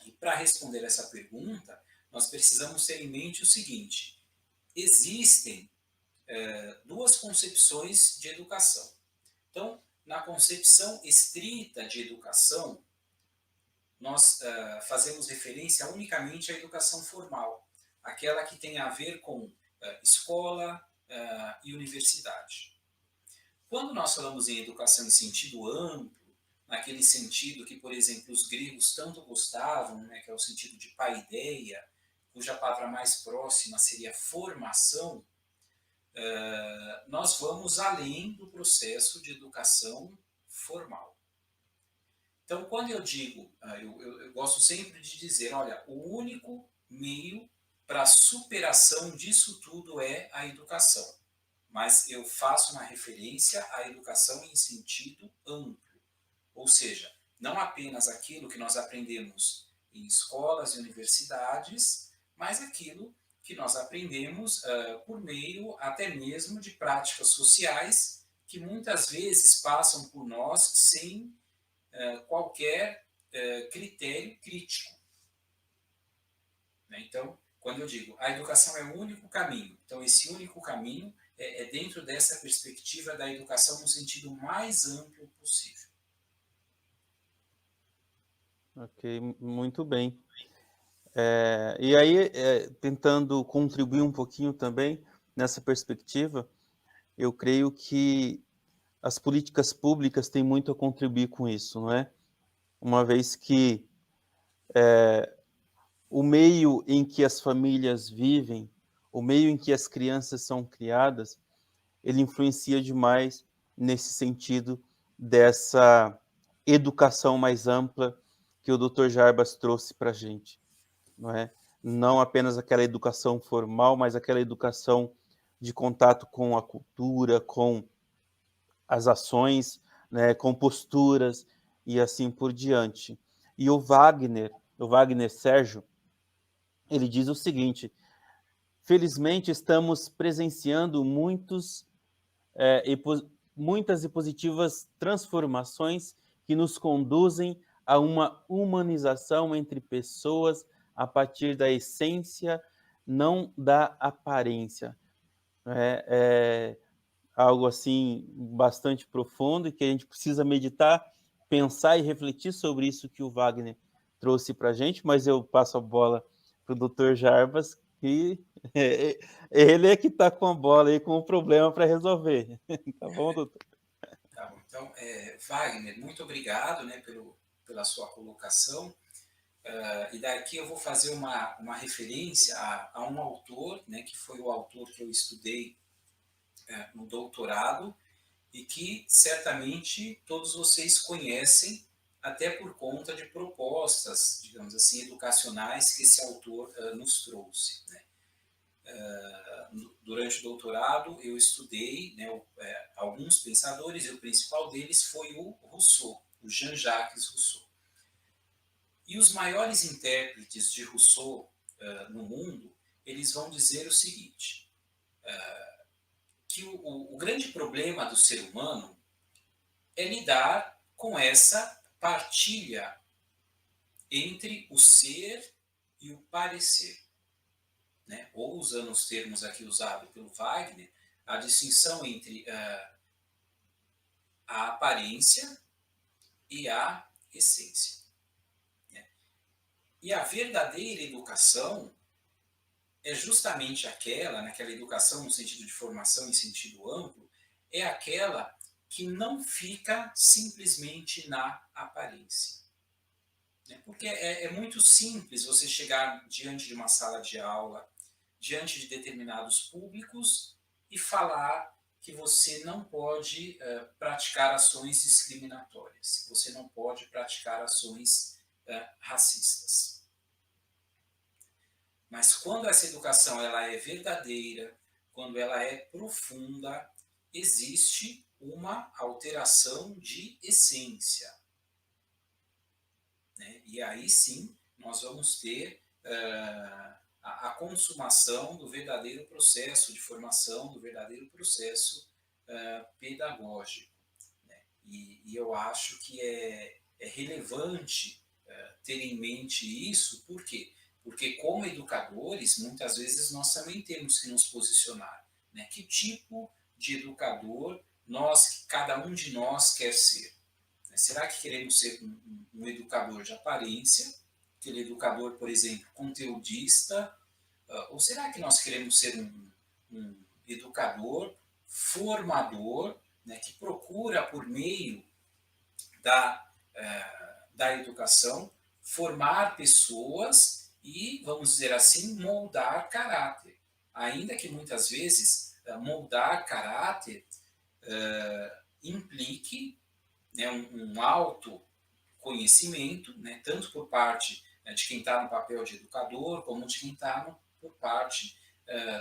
E para responder essa pergunta, nós precisamos ter em mente o seguinte: existem duas concepções de educação. Então, na concepção estrita de educação, nós fazemos referência unicamente à educação formal, aquela que tem a ver com escola e universidade. Quando nós falamos em educação em sentido amplo, naquele sentido que, por exemplo, os gregos tanto gostavam, né, que é o sentido de paideia, cuja palavra mais próxima seria formação, nós vamos além do processo de educação formal. Então, quando eu digo, eu gosto sempre de dizer, olha, o único meio para a superação disso tudo é a educação. Mas eu faço uma referência à educação em sentido amplo. Ou seja, não apenas aquilo que nós aprendemos em escolas e universidades, mas aquilo que nós aprendemos por meio até mesmo de práticas sociais que muitas vezes passam por nós sem qualquer critério crítico. Né? Então, quando eu digo a educação é o único caminho, então esse único caminho é dentro dessa perspectiva da educação no sentido mais amplo possível. Ok, muito bem. E aí, tentando contribuir um pouquinho também nessa perspectiva, eu creio que as políticas públicas têm muito a contribuir com isso, não é? Uma vez que o meio em que as famílias vivem, o meio em que as crianças são criadas, ele influencia demais nesse sentido dessa educação mais ampla que o Dr. Jarbas trouxe para a gente, não é? Não apenas aquela educação formal, mas aquela educação de contato com a cultura, com as ações, né, com posturas e assim por diante. E o Wagner Sérgio, ele diz o seguinte: felizmente estamos presenciando muitas e positivas transformações que nos conduzem a uma humanização entre pessoas a partir da essência, não da aparência. É algo assim bastante profundo e que a gente precisa meditar, pensar e refletir sobre isso que o Wagner trouxe para a gente, mas eu passo a bola para o Dr. Jarbas, que ele é que está com a bola aí, com o problema para resolver. Tá bom, doutor? Tá bom. Então, Wagner, muito obrigado, né, pela sua colocação. E daqui eu vou fazer uma referência a um autor, né, que foi o autor que eu estudei no doutorado e que certamente todos vocês conhecem, até por conta de propostas, digamos assim, educacionais que esse autor nos trouxe. Né? Durante o doutorado, eu estudei, né, alguns pensadores, e o principal deles foi o Rousseau, o Jean-Jacques Rousseau. E os maiores intérpretes de Rousseau no mundo, eles vão dizer o seguinte, que o grande problema do ser humano é lidar com essa partilha entre o ser e o parecer. Né? Ou, usando os termos aqui usados pelo Wagner, a distinção entre a aparência e a essência. Né? E a verdadeira educação é justamente naquela educação no sentido de formação em sentido amplo, é aquela que não fica simplesmente na aparência. Porque é muito simples você chegar diante de uma sala de aula, diante de determinados públicos e falar que você não pode praticar ações discriminatórias, que você não pode praticar ações racistas. Mas quando essa educação ela é verdadeira, quando ela é profunda, existe uma alteração de essência. E aí sim nós vamos ter a consumação do verdadeiro processo de formação, do verdadeiro processo pedagógico. E eu acho que é relevante ter em mente isso, por quê? Porque como educadores, muitas vezes nós também temos que nos posicionar. Que tipo de educador cada um de nós quer ser? Será que queremos ser um educador de aparência, aquele educador, por exemplo, conteudista, ou será que nós queremos ser um educador formador, que procura, por meio da educação, formar pessoas e, vamos dizer assim, moldar caráter. Ainda que muitas vezes moldar caráter implique um autoconhecimento, tanto por parte de quem está no papel de educador, como de quem está por parte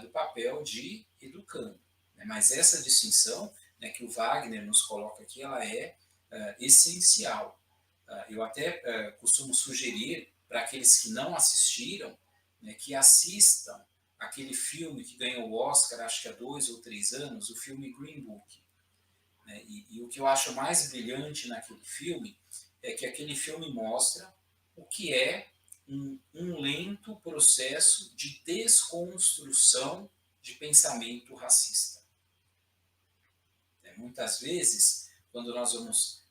do papel de educando. Mas essa distinção que o Wagner nos coloca aqui, ela é essencial. Eu até costumo sugerir para aqueles que não assistiram, que assistam aquele filme que ganhou o Oscar, acho que há 2 ou 3 anos, o filme Green Book. E o que eu acho mais brilhante naquele filme é que aquele filme mostra o que é um lento processo de desconstrução de pensamento racista. Muitas vezes, quando nós vamos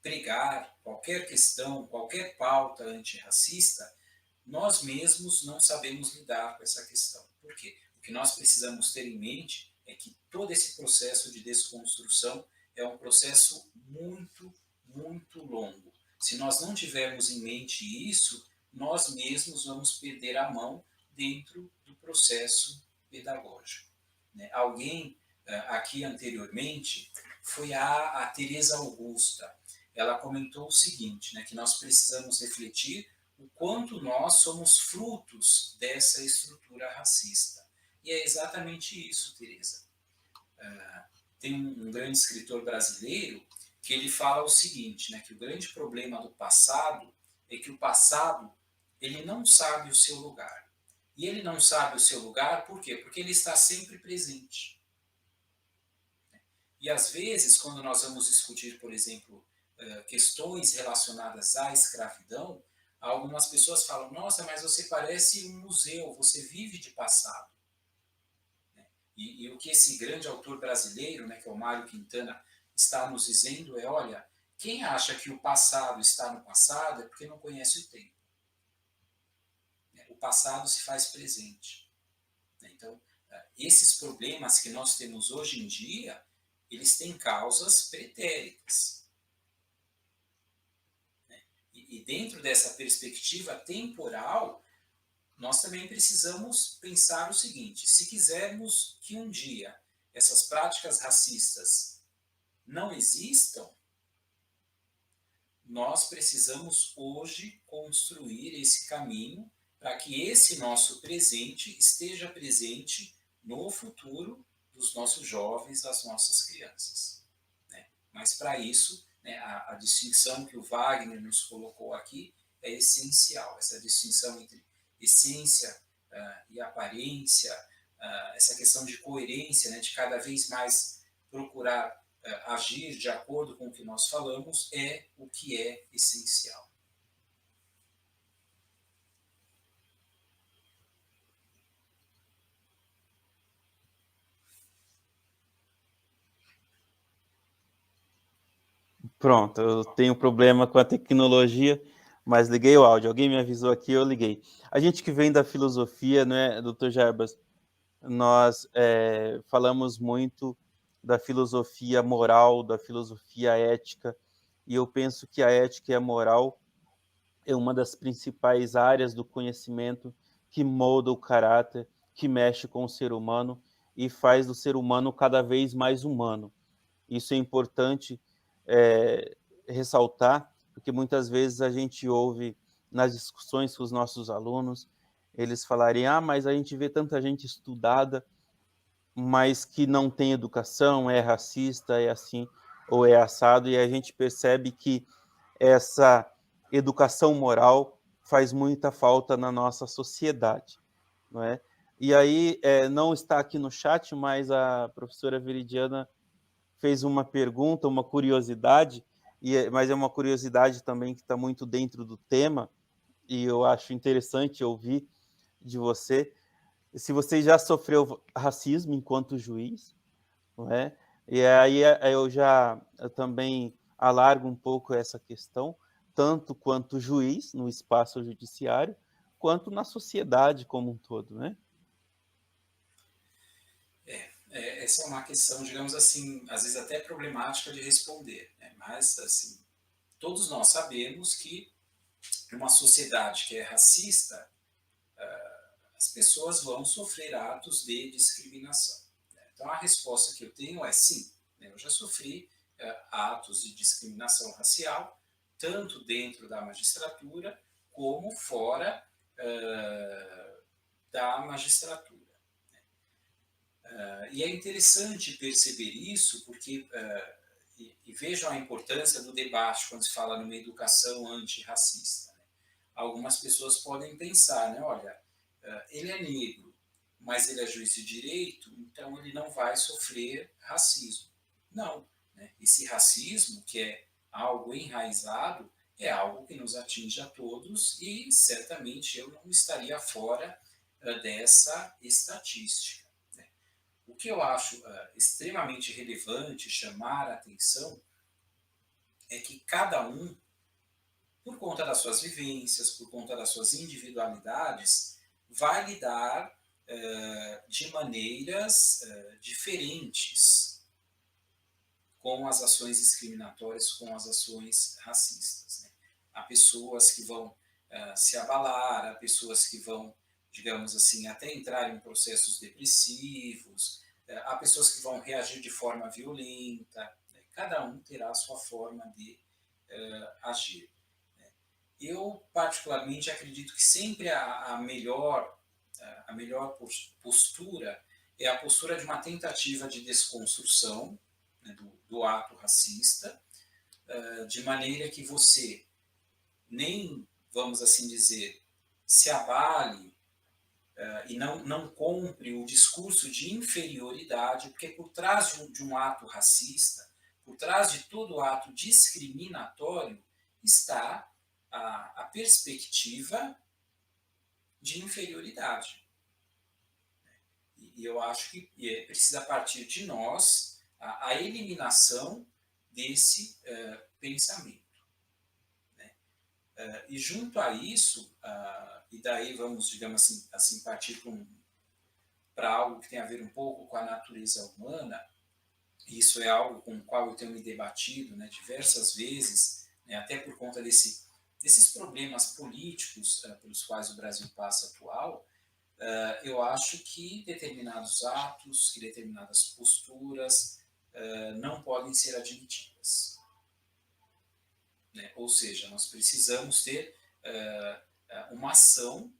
pregar qualquer questão, qualquer pauta antirracista, nós mesmos não sabemos lidar com essa questão. Por quê? O que nós precisamos ter em mente é que todo esse processo de desconstrução é um processo muito, muito longo. Se nós não tivermos em mente isso, nós mesmos vamos perder a mão dentro do processo pedagógico. Alguém aqui anteriormente foi a Teresa Augusta. Ela comentou o seguinte, que nós precisamos refletir o quanto nós somos frutos dessa estrutura racista. E é exatamente isso, Teresa. Tem um grande escritor brasileiro que ele fala o seguinte, que o grande problema do passado é que o passado ele não sabe o seu lugar. E ele não sabe o seu lugar por quê? Porque ele está sempre presente. E às vezes, quando nós vamos discutir, por exemplo, questões relacionadas à escravidão, algumas pessoas falam, nossa, mas você parece um museu, você vive de passado. E o que esse grande autor brasileiro, que é o Mário Quintana, está nos dizendo é, olha, quem acha que o passado está no passado é porque não conhece o tempo. O passado se faz presente. Então, esses problemas que nós temos hoje em dia, eles têm causas pretéritas. E dentro dessa perspectiva temporal, nós também precisamos pensar o seguinte, se quisermos que um dia essas práticas racistas não existam, nós precisamos hoje construir esse caminho para que esse nosso presente esteja presente no futuro dos nossos jovens, das nossas crianças. Mas para isso, a distinção que o Wagner nos colocou aqui é essencial, essa distinção entre essência e aparência, essa questão de coerência, de cada vez mais procurar agir de acordo com o que nós falamos, é o que é essencial. Pronto, eu tenho problema com a tecnologia, mas liguei o áudio. Alguém me avisou aqui, eu liguei. A gente que vem da filosofia, né, Dr. Jarbas, nós falamos muito da filosofia moral, da filosofia ética, e eu penso que a ética e a moral é uma das principais áreas do conhecimento que molda o caráter, que mexe com o ser humano e faz do ser humano cada vez mais humano. Isso é importante ressaltar, porque muitas vezes a gente ouve nas discussões com os nossos alunos, eles falarem, mas a gente vê tanta gente estudada, mas que não tem educação, é racista, é assim, ou é assado, e a gente percebe que essa educação moral faz muita falta na nossa sociedade, não é? E aí, não está aqui no chat, mas a professora Veridiana fez uma pergunta, uma curiosidade, mas é uma curiosidade também que está muito dentro do tema, e eu acho interessante ouvir de você, se você já sofreu racismo enquanto juiz, não é? E aí eu também alargo um pouco essa questão, tanto quanto juiz no espaço judiciário, quanto na sociedade como um todo, né? Essa é uma questão, digamos assim, às vezes até problemática de responder, né? Mas, assim, todos nós sabemos que numa sociedade que é racista, as pessoas vão sofrer atos de discriminação. Né? Então, a resposta que eu tenho é sim. Né? Eu já sofri atos de discriminação racial, tanto dentro da magistratura como fora da magistratura. E é interessante perceber isso, porque, e vejam a importância do debate quando se fala numa educação antirracista. Né? Algumas pessoas podem pensar, né, olha, ele é negro, mas ele é juiz de direito, então ele não vai sofrer racismo. Não. Né? Esse racismo, que é algo enraizado, é algo que nos atinge a todos e certamente eu não estaria fora dessa estatística. Né? O que eu acho extremamente relevante chamar a atenção é que cada um, por conta das suas vivências, por conta das suas individualidades, vai lidar de maneiras diferentes com as ações discriminatórias, com as ações racistas. Né? Há pessoas que vão se abalar, há pessoas que vão, digamos assim, até entrar em processos depressivos, há pessoas que vão reagir de forma violenta, né? Cada um terá a sua forma de agir. Eu, particularmente, acredito que sempre a melhor postura é a postura de uma tentativa de desconstrução, né, do ato racista, de maneira que você nem, vamos assim dizer, se abale e não compre o discurso de inferioridade, porque por trás de um ato racista, por trás de todo ato discriminatório, está a perspectiva de inferioridade. E eu acho que precisa partir de nós a eliminação desse pensamento. Né? E junto a isso, e daí vamos, digamos assim partir para algo que tem a ver um pouco com a natureza humana, e isso é algo com o qual eu tenho me debatido, né, diversas vezes, né, até por conta desses problemas políticos pelos quais o Brasil passa atual. Eu acho que determinados atos, que determinadas posturas não podem ser admitidas. Né? Ou seja, nós precisamos ter uma ação,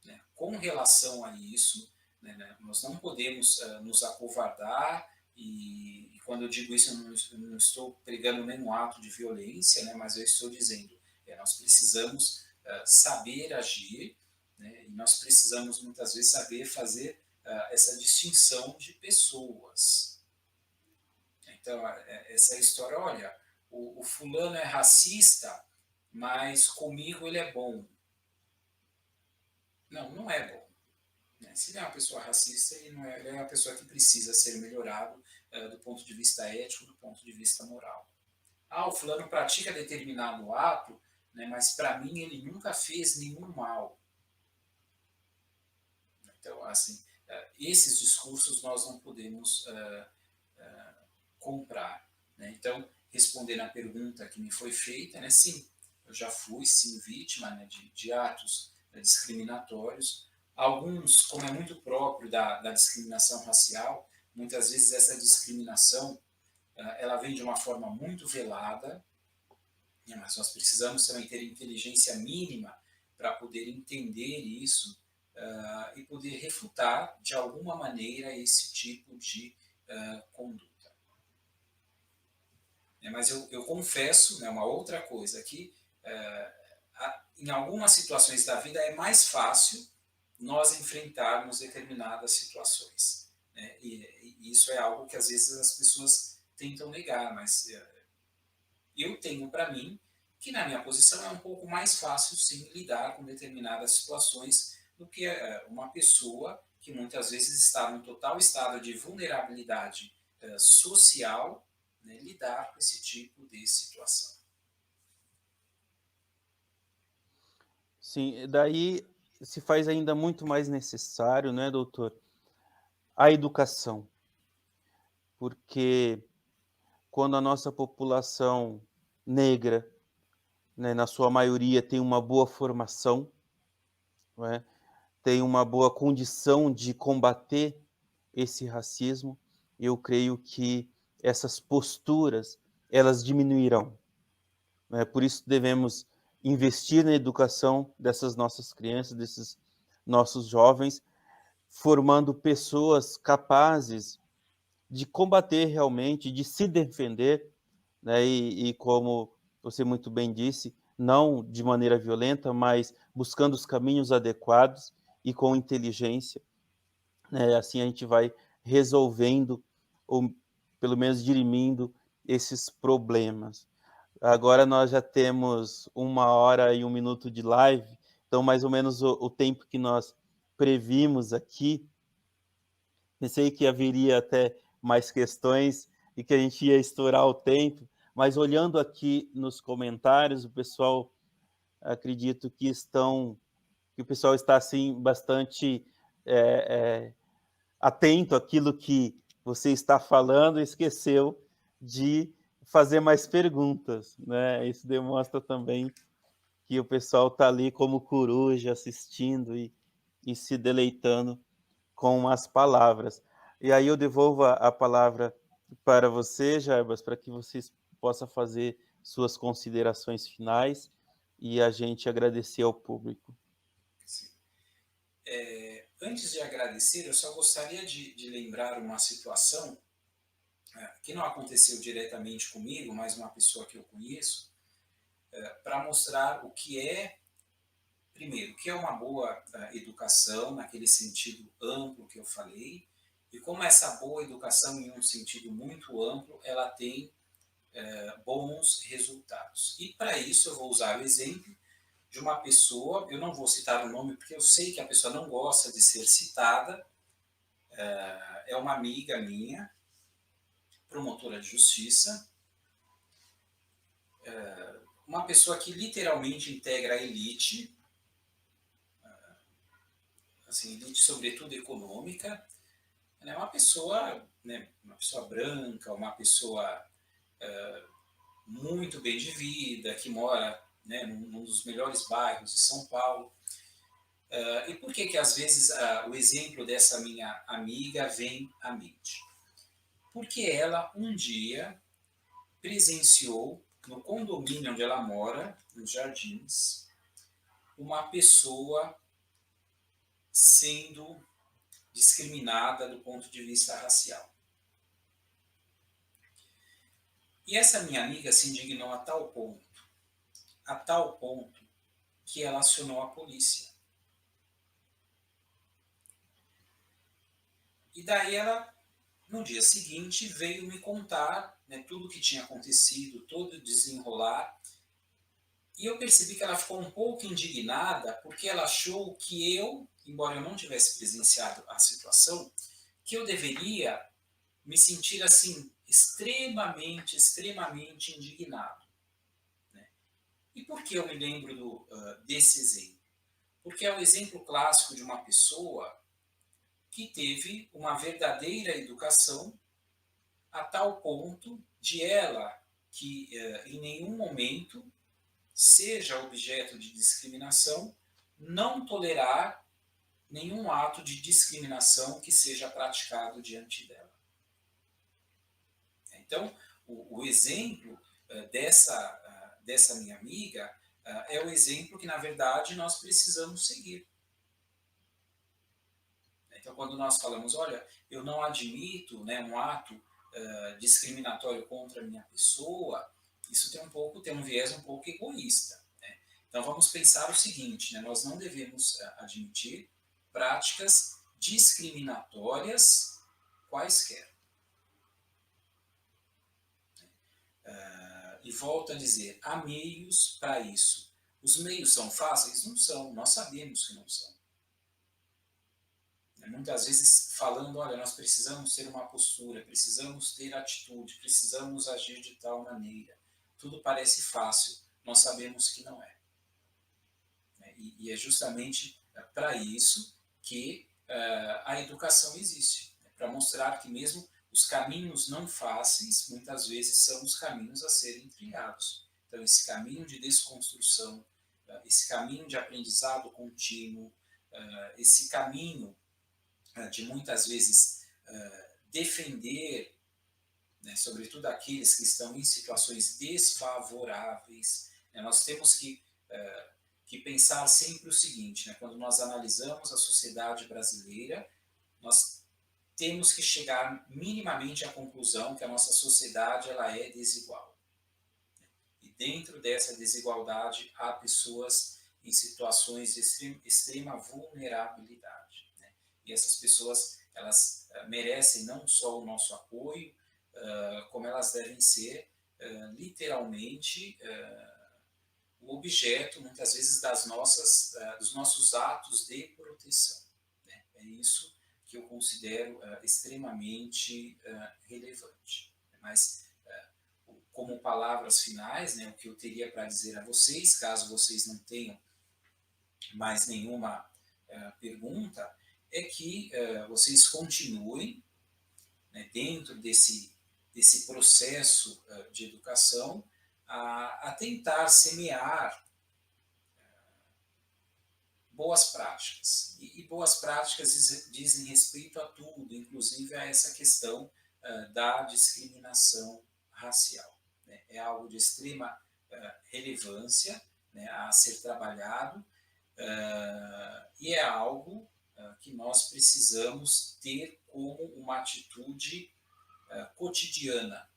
né, com relação a isso. Né? Nós não podemos nos acovardar, e quando eu digo isso, eu não estou pregando nenhum ato de violência, né, mas eu estou dizendo, nós precisamos saber agir, né, e nós precisamos muitas vezes saber fazer essa distinção de pessoas. Então, essa história, olha, o fulano é racista, mas comigo ele é bom. Não, não é bom. Né? Se ele é uma pessoa racista, ele é uma pessoa que precisa ser melhorado do ponto de vista ético, do ponto de vista moral. O fulano pratica determinado ato, né, mas para mim ele nunca fez nenhum mal. Então, assim, esses discursos nós não podemos comprar. Né? Então, respondendo à pergunta que me foi feita, né, sim, eu já fui, sim, vítima, né, de atos, né, discriminatórios. Alguns, como é muito próprio da discriminação racial, muitas vezes essa discriminação ela vem de uma forma muito velada, né, mas nós precisamos também ter inteligência mínima para poder entender isso e poder refutar, de alguma maneira, esse tipo de conduta. Mas eu confesso, né, uma outra coisa, que em algumas situações da vida é mais fácil nós enfrentarmos determinadas situações. Né? E isso é algo que às vezes as pessoas tentam negar, mas eu tenho para mim que na minha posição é um pouco mais fácil sim lidar com determinadas situações do que uma pessoa que muitas vezes está num total estado de vulnerabilidade social, né, lidar com esse tipo de situação. Sim, daí se faz ainda muito mais necessário, né, doutor, a educação, porque quando a nossa população negra, né, na sua maioria, tem uma boa formação, não é? Tem uma boa condição de combater esse racismo, eu creio que essas posturas, elas diminuirão. Né? Por isso devemos investir na educação dessas nossas crianças, desses nossos jovens, formando pessoas capazes de combater realmente, de se defender, né? E como você muito bem disse, não de maneira violenta, mas buscando os caminhos adequados e com inteligência, né? Assim a gente vai resolvendo, ou pelo menos dirimindo, esses problemas. Agora nós já temos 1 hora e 1 minuto de live, então mais ou menos o tempo que nós previmos aqui. Pensei que haveria até mais questões e que a gente ia estourar o tempo, mas olhando aqui nos comentários, o pessoal, acredito que o pessoal está assim bastante atento àquilo que você está falando e esqueceu de fazer mais perguntas, né? Isso demonstra também que o pessoal está ali como coruja assistindo e se deleitando com as palavras. E aí eu devolvo a palavra para você, Jarbas, para que vocês possam fazer suas considerações finais e a gente agradecer ao público. Antes de agradecer, eu só gostaria de lembrar uma situação que não aconteceu diretamente comigo, mas uma pessoa que eu conheço, para mostrar o que é, primeiro, o que é uma boa educação, naquele sentido amplo que eu falei, e como essa boa educação, em um sentido muito amplo, ela tem bons resultados. E para isso eu vou usar o exemplo de uma pessoa, eu não vou citar o nome porque eu sei que a pessoa não gosta de ser citada, é uma amiga minha, promotora de justiça, uma pessoa que literalmente integra a elite, assim, elite sobretudo econômica, é uma pessoa, né, uma pessoa branca, uma pessoa muito bem de vida, que mora, né, num dos melhores bairros de São Paulo. E por que às vezes o exemplo dessa minha amiga vem à mente? Porque ela um dia presenciou no condomínio onde ela mora, nos Jardins, uma pessoa sendo discriminada do ponto de vista racial. E essa minha amiga se indignou a tal ponto que ela acionou a polícia. E daí ela, no dia seguinte, veio me contar, né, tudo o que tinha acontecido, todo o desenrolar. E eu percebi que ela ficou um pouco indignada porque ela achou que eu, embora eu não tivesse presenciado a situação, que eu deveria me sentir assim extremamente, extremamente indignado. Né? E por que eu me lembro desse exemplo? Porque é o exemplo clássico de uma pessoa que teve uma verdadeira educação, a tal ponto de ela que em nenhum momento seja objeto de discriminação, não tolerar nenhum ato de discriminação que seja praticado diante dela. Então, o exemplo dessa minha amiga é o exemplo que, na verdade, nós precisamos seguir. Então, quando nós falamos, olha, eu não admito, né, um ato discriminatório contra a minha pessoa, isso tem um viés um pouco egoísta. Né? Então, vamos pensar o seguinte, né, nós não devemos admitir práticas discriminatórias quaisquer. E volto a dizer, há meios para isso. Os meios são fáceis? Não são, nós sabemos que não são. Muitas vezes falando, olha, nós precisamos ter uma postura, precisamos ter atitude, precisamos agir de tal maneira. Tudo parece fácil, nós sabemos que não é. E é justamente para isso que a educação existe, para mostrar que mesmo os caminhos não fáceis, muitas vezes são os caminhos a serem trilhados. Então, esse caminho de desconstrução, esse caminho de aprendizado contínuo, esse caminho de muitas vezes defender, né, sobretudo aqueles que estão em situações desfavoráveis, né, nós temos que pensar sempre o seguinte, né, quando nós analisamos a sociedade brasileira, nós temos que chegar minimamente à conclusão que a nossa sociedade ela é desigual. E dentro dessa desigualdade há pessoas em situações de extrema vulnerabilidade. Né? E essas pessoas elas merecem não só o nosso apoio, como elas devem ser literalmente o objeto, muitas vezes, dos nossos atos de proteção. Né? É isso que eu considero extremamente relevante. Mas, como palavras finais, né, o que eu teria para dizer a vocês, caso vocês não tenham mais nenhuma pergunta, é que vocês continuem, né, dentro desse processo de educação a tentar semear boas práticas. E boas práticas dizem respeito a tudo, inclusive a essa questão da discriminação racial. Né? É algo de extrema relevância, né, a ser trabalhado, e é algo que nós precisamos ter como uma atitude cotidiana.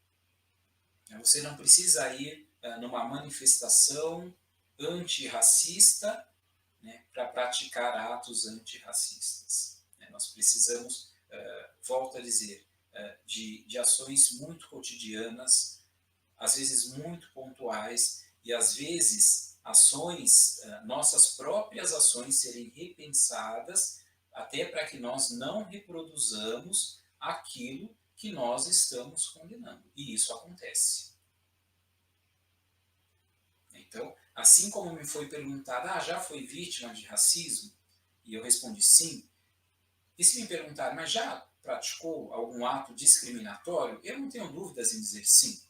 Você não precisa ir numa manifestação antirracista, né, para praticar atos antirracistas. Nós precisamos, volto a dizer, de ações muito cotidianas, às vezes muito pontuais, e às vezes ações, nossas próprias ações serem repensadas, até para que nós não reproduzamos aquilo que nós estamos condenando. E isso acontece. Então, assim como me foi perguntado, já foi vítima de racismo? E eu respondi sim. E se me perguntar, mas já praticou algum ato discriminatório? Eu não tenho dúvidas em dizer sim.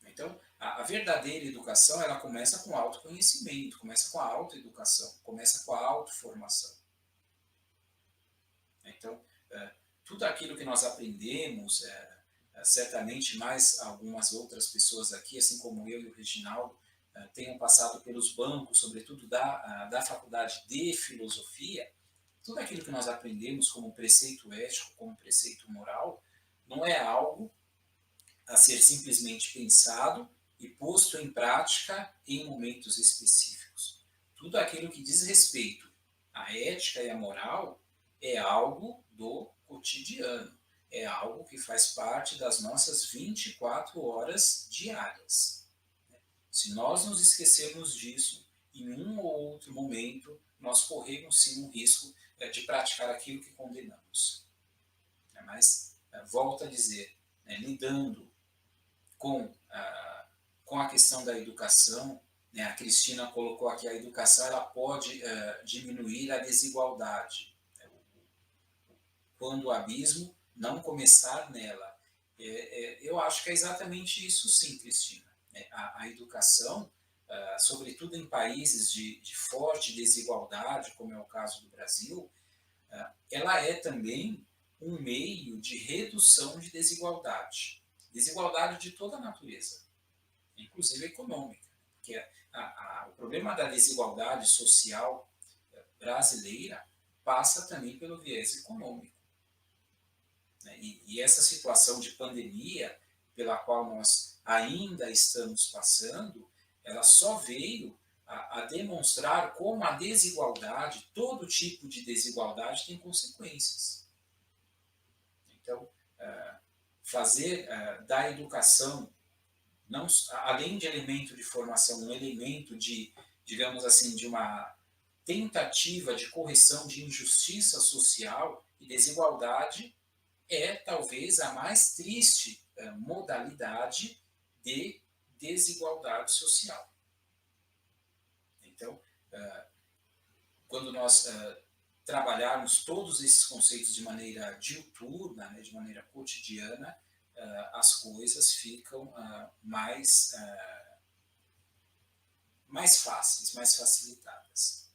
Então, a verdadeira educação, ela começa com o autoconhecimento, começa com a autoeducação, começa com a autoformação. Então, tudo aquilo que nós aprendemos, certamente mais algumas outras pessoas aqui, assim como eu e o Reginaldo, tenham passado pelos bancos, sobretudo da faculdade de filosofia, tudo aquilo que nós aprendemos como preceito ético, como preceito moral, não é algo a ser simplesmente pensado e posto em prática em momentos específicos. Tudo aquilo que diz respeito à ética e à moral é algo do cotidiano, é algo que faz parte das nossas 24 horas diárias. Se nós nos esquecermos disso, em um ou outro momento, nós corremos sim um risco de praticar aquilo que condenamos. Mas, volto a dizer, lidando com a questão da educação, né, a Cristina colocou aqui, a educação ela pode diminuir a desigualdade. Quando o abismo não começar nela. Eu acho que é exatamente isso sim, Cristina. A educação, sobretudo em países de forte desigualdade, como é o caso do Brasil, ela é também um meio de redução de desigualdade. Desigualdade de toda a natureza, inclusive econômica. Porque o problema da desigualdade social brasileira passa também pelo viés econômico. Né? E essa situação de pandemia pela qual nós ainda estamos passando, ela só veio a demonstrar como a desigualdade, todo tipo de desigualdade tem consequências. Então, fazer da educação, não, além de elemento de formação, um elemento de, digamos assim, de uma tentativa de correção de injustiça social e desigualdade, é talvez a mais triste modalidade de desigualdade social. Então, quando nós trabalharmos todos esses conceitos de maneira diuturna, né, de maneira cotidiana, as coisas ficam mais fáceis, mais facilitadas.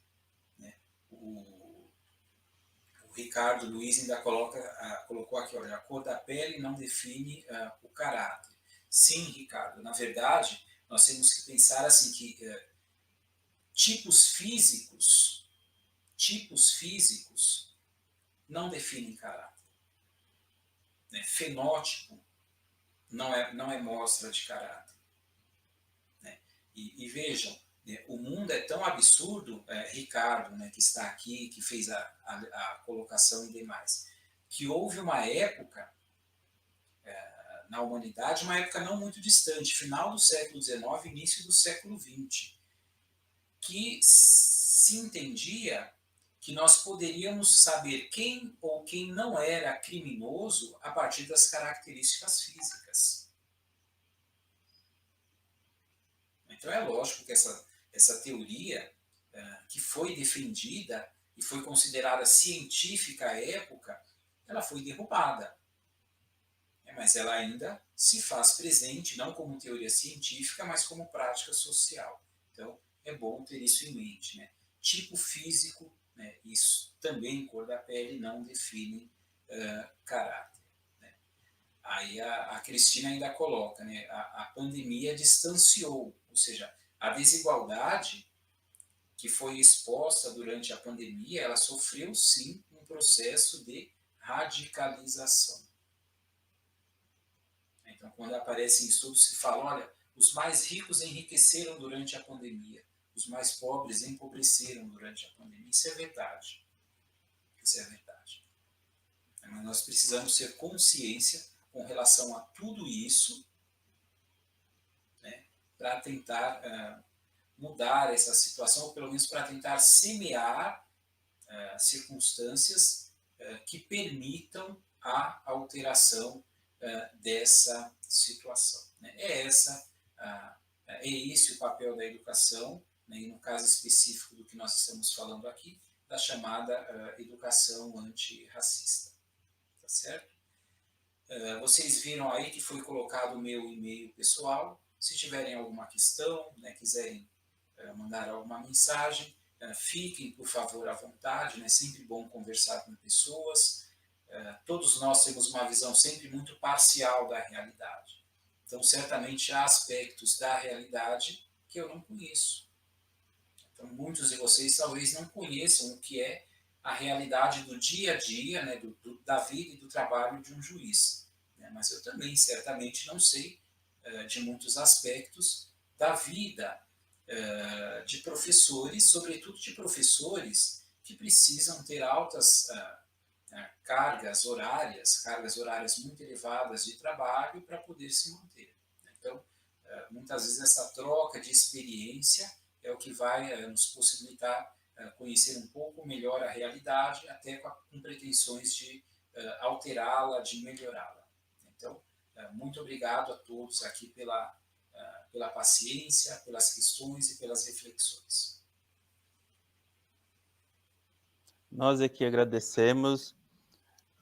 Né? O Ricardo Luiz ainda colocou aqui, olha, a cor da pele não define o caráter. Sim, Ricardo, na verdade, nós temos que pensar assim que tipos físicos não definem caráter. Né? Fenótipo não é mostra de caráter. Né? E vejam, né, o mundo é tão absurdo, Ricardo, né, que está aqui, que fez a colocação e demais, que houve uma época na humanidade, uma época não muito distante, final do século XIX, início do século XX, que se entendia que nós poderíamos saber quem ou quem não era criminoso a partir das características físicas. Então é lógico que essa teoria que foi defendida e foi considerada científica à época, ela foi derrubada. Mas ela ainda se faz presente, não como teoria científica, mas como prática social. Então, é bom ter isso em mente. Né? Tipo físico, né? Isso também, cor da pele, não define caráter. Né? Aí a Cristina ainda coloca, né? A pandemia distanciou, ou seja, a desigualdade que foi exposta durante a pandemia, ela sofreu sim um processo de radicalização. Então, quando aparecem estudos que falam, olha, os mais ricos enriqueceram durante a pandemia, os mais pobres empobreceram durante a pandemia. Isso é verdade. Isso é verdade. Mas nós precisamos ter consciência com relação a tudo isso, né, para tentar mudar essa situação, ou pelo menos para tentar semear circunstâncias que permitam a alteração dessa situação. Né? É esse o papel da educação, né? E no caso específico do que nós estamos falando aqui, da chamada educação antirracista. Tá certo? Vocês viram aí que foi colocado o meu e-mail pessoal. Se tiverem alguma questão, né, quiserem mandar alguma mensagem, fiquem, por favor, à vontade. É, né? Sempre bom conversar com pessoas. Todos nós temos uma visão sempre muito parcial da realidade. Então, certamente há aspectos da realidade que eu não conheço. Então, muitos de vocês talvez não conheçam o que é a realidade do dia a dia, né, da vida e do trabalho de um juiz. Né? Mas eu também, certamente, não sei de muitos aspectos da vida de professores, sobretudo de professores que precisam ter altas cargas horárias muito elevadas de trabalho para poder se manter. Então, muitas vezes essa troca de experiência é o que vai nos possibilitar conhecer um pouco melhor a realidade, até com pretensões de alterá-la, de melhorá-la. Então, muito obrigado a todos aqui pela paciência, pelas questões e pelas reflexões. Nós aqui agradecemos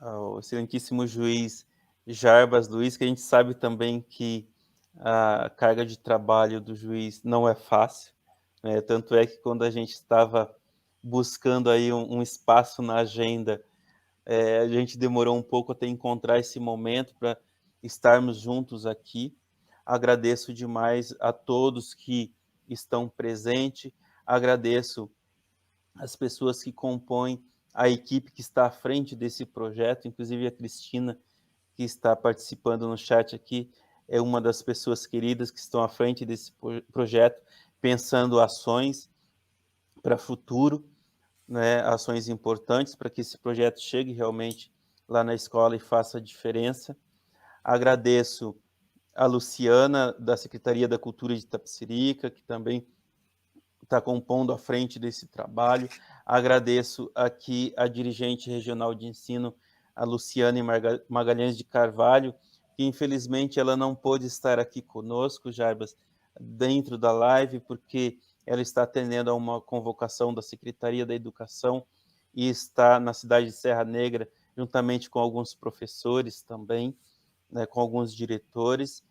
ao excelentíssimo juiz Jarbas Luiz, que a gente sabe também que a carga de trabalho do juiz não é fácil, né? Tanto é que quando a gente estava buscando aí um espaço na agenda, a gente demorou um pouco até encontrar esse momento para estarmos juntos aqui. Agradeço demais a todos que estão presentes, agradeço as pessoas que compõem a equipe que está à frente desse projeto, inclusive a Cristina, que está participando no chat aqui, é uma das pessoas queridas que estão à frente desse projeto, pensando ações para o futuro, né, ações importantes para que esse projeto chegue realmente lá na escola e faça a diferença. Agradeço a Luciana, da Secretaria da Cultura de Itapecerica, que também está compondo à frente desse trabalho. Agradeço aqui a dirigente regional de ensino, a Luciane Magalhães de Carvalho, que infelizmente ela não pôde estar aqui conosco, Jarbas, dentro da live, porque ela está atendendo a uma convocação da Secretaria da Educação e está na cidade de Serra Negra, juntamente com alguns professores também, né, com alguns diretores.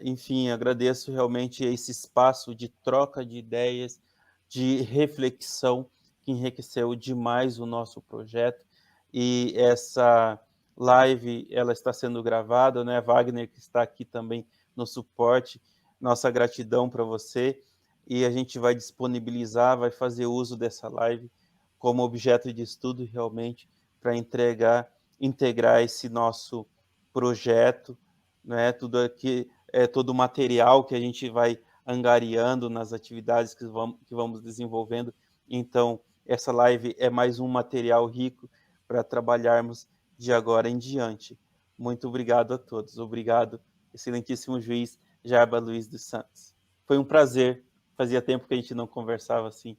Enfim, agradeço realmente esse espaço de troca de ideias, de reflexão, que enriqueceu demais o nosso projeto. E essa live, ela está sendo gravada, né? Wagner, que está aqui também no suporte, nossa gratidão para você. E a gente vai disponibilizar, vai fazer uso dessa live como objeto de estudo realmente para integrar esse nosso projeto, né? Tudo aqui todo o material que a gente vai angariando nas atividades que vamos desenvolvendo. Então, essa live é mais um material rico para trabalharmos de agora em diante. Muito obrigado a todos. Obrigado, excelentíssimo juiz Jarba Luiz dos Santos. Foi um prazer. Fazia tempo que a gente não conversava assim,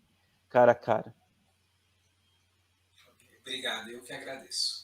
cara a cara. Obrigado, eu que agradeço.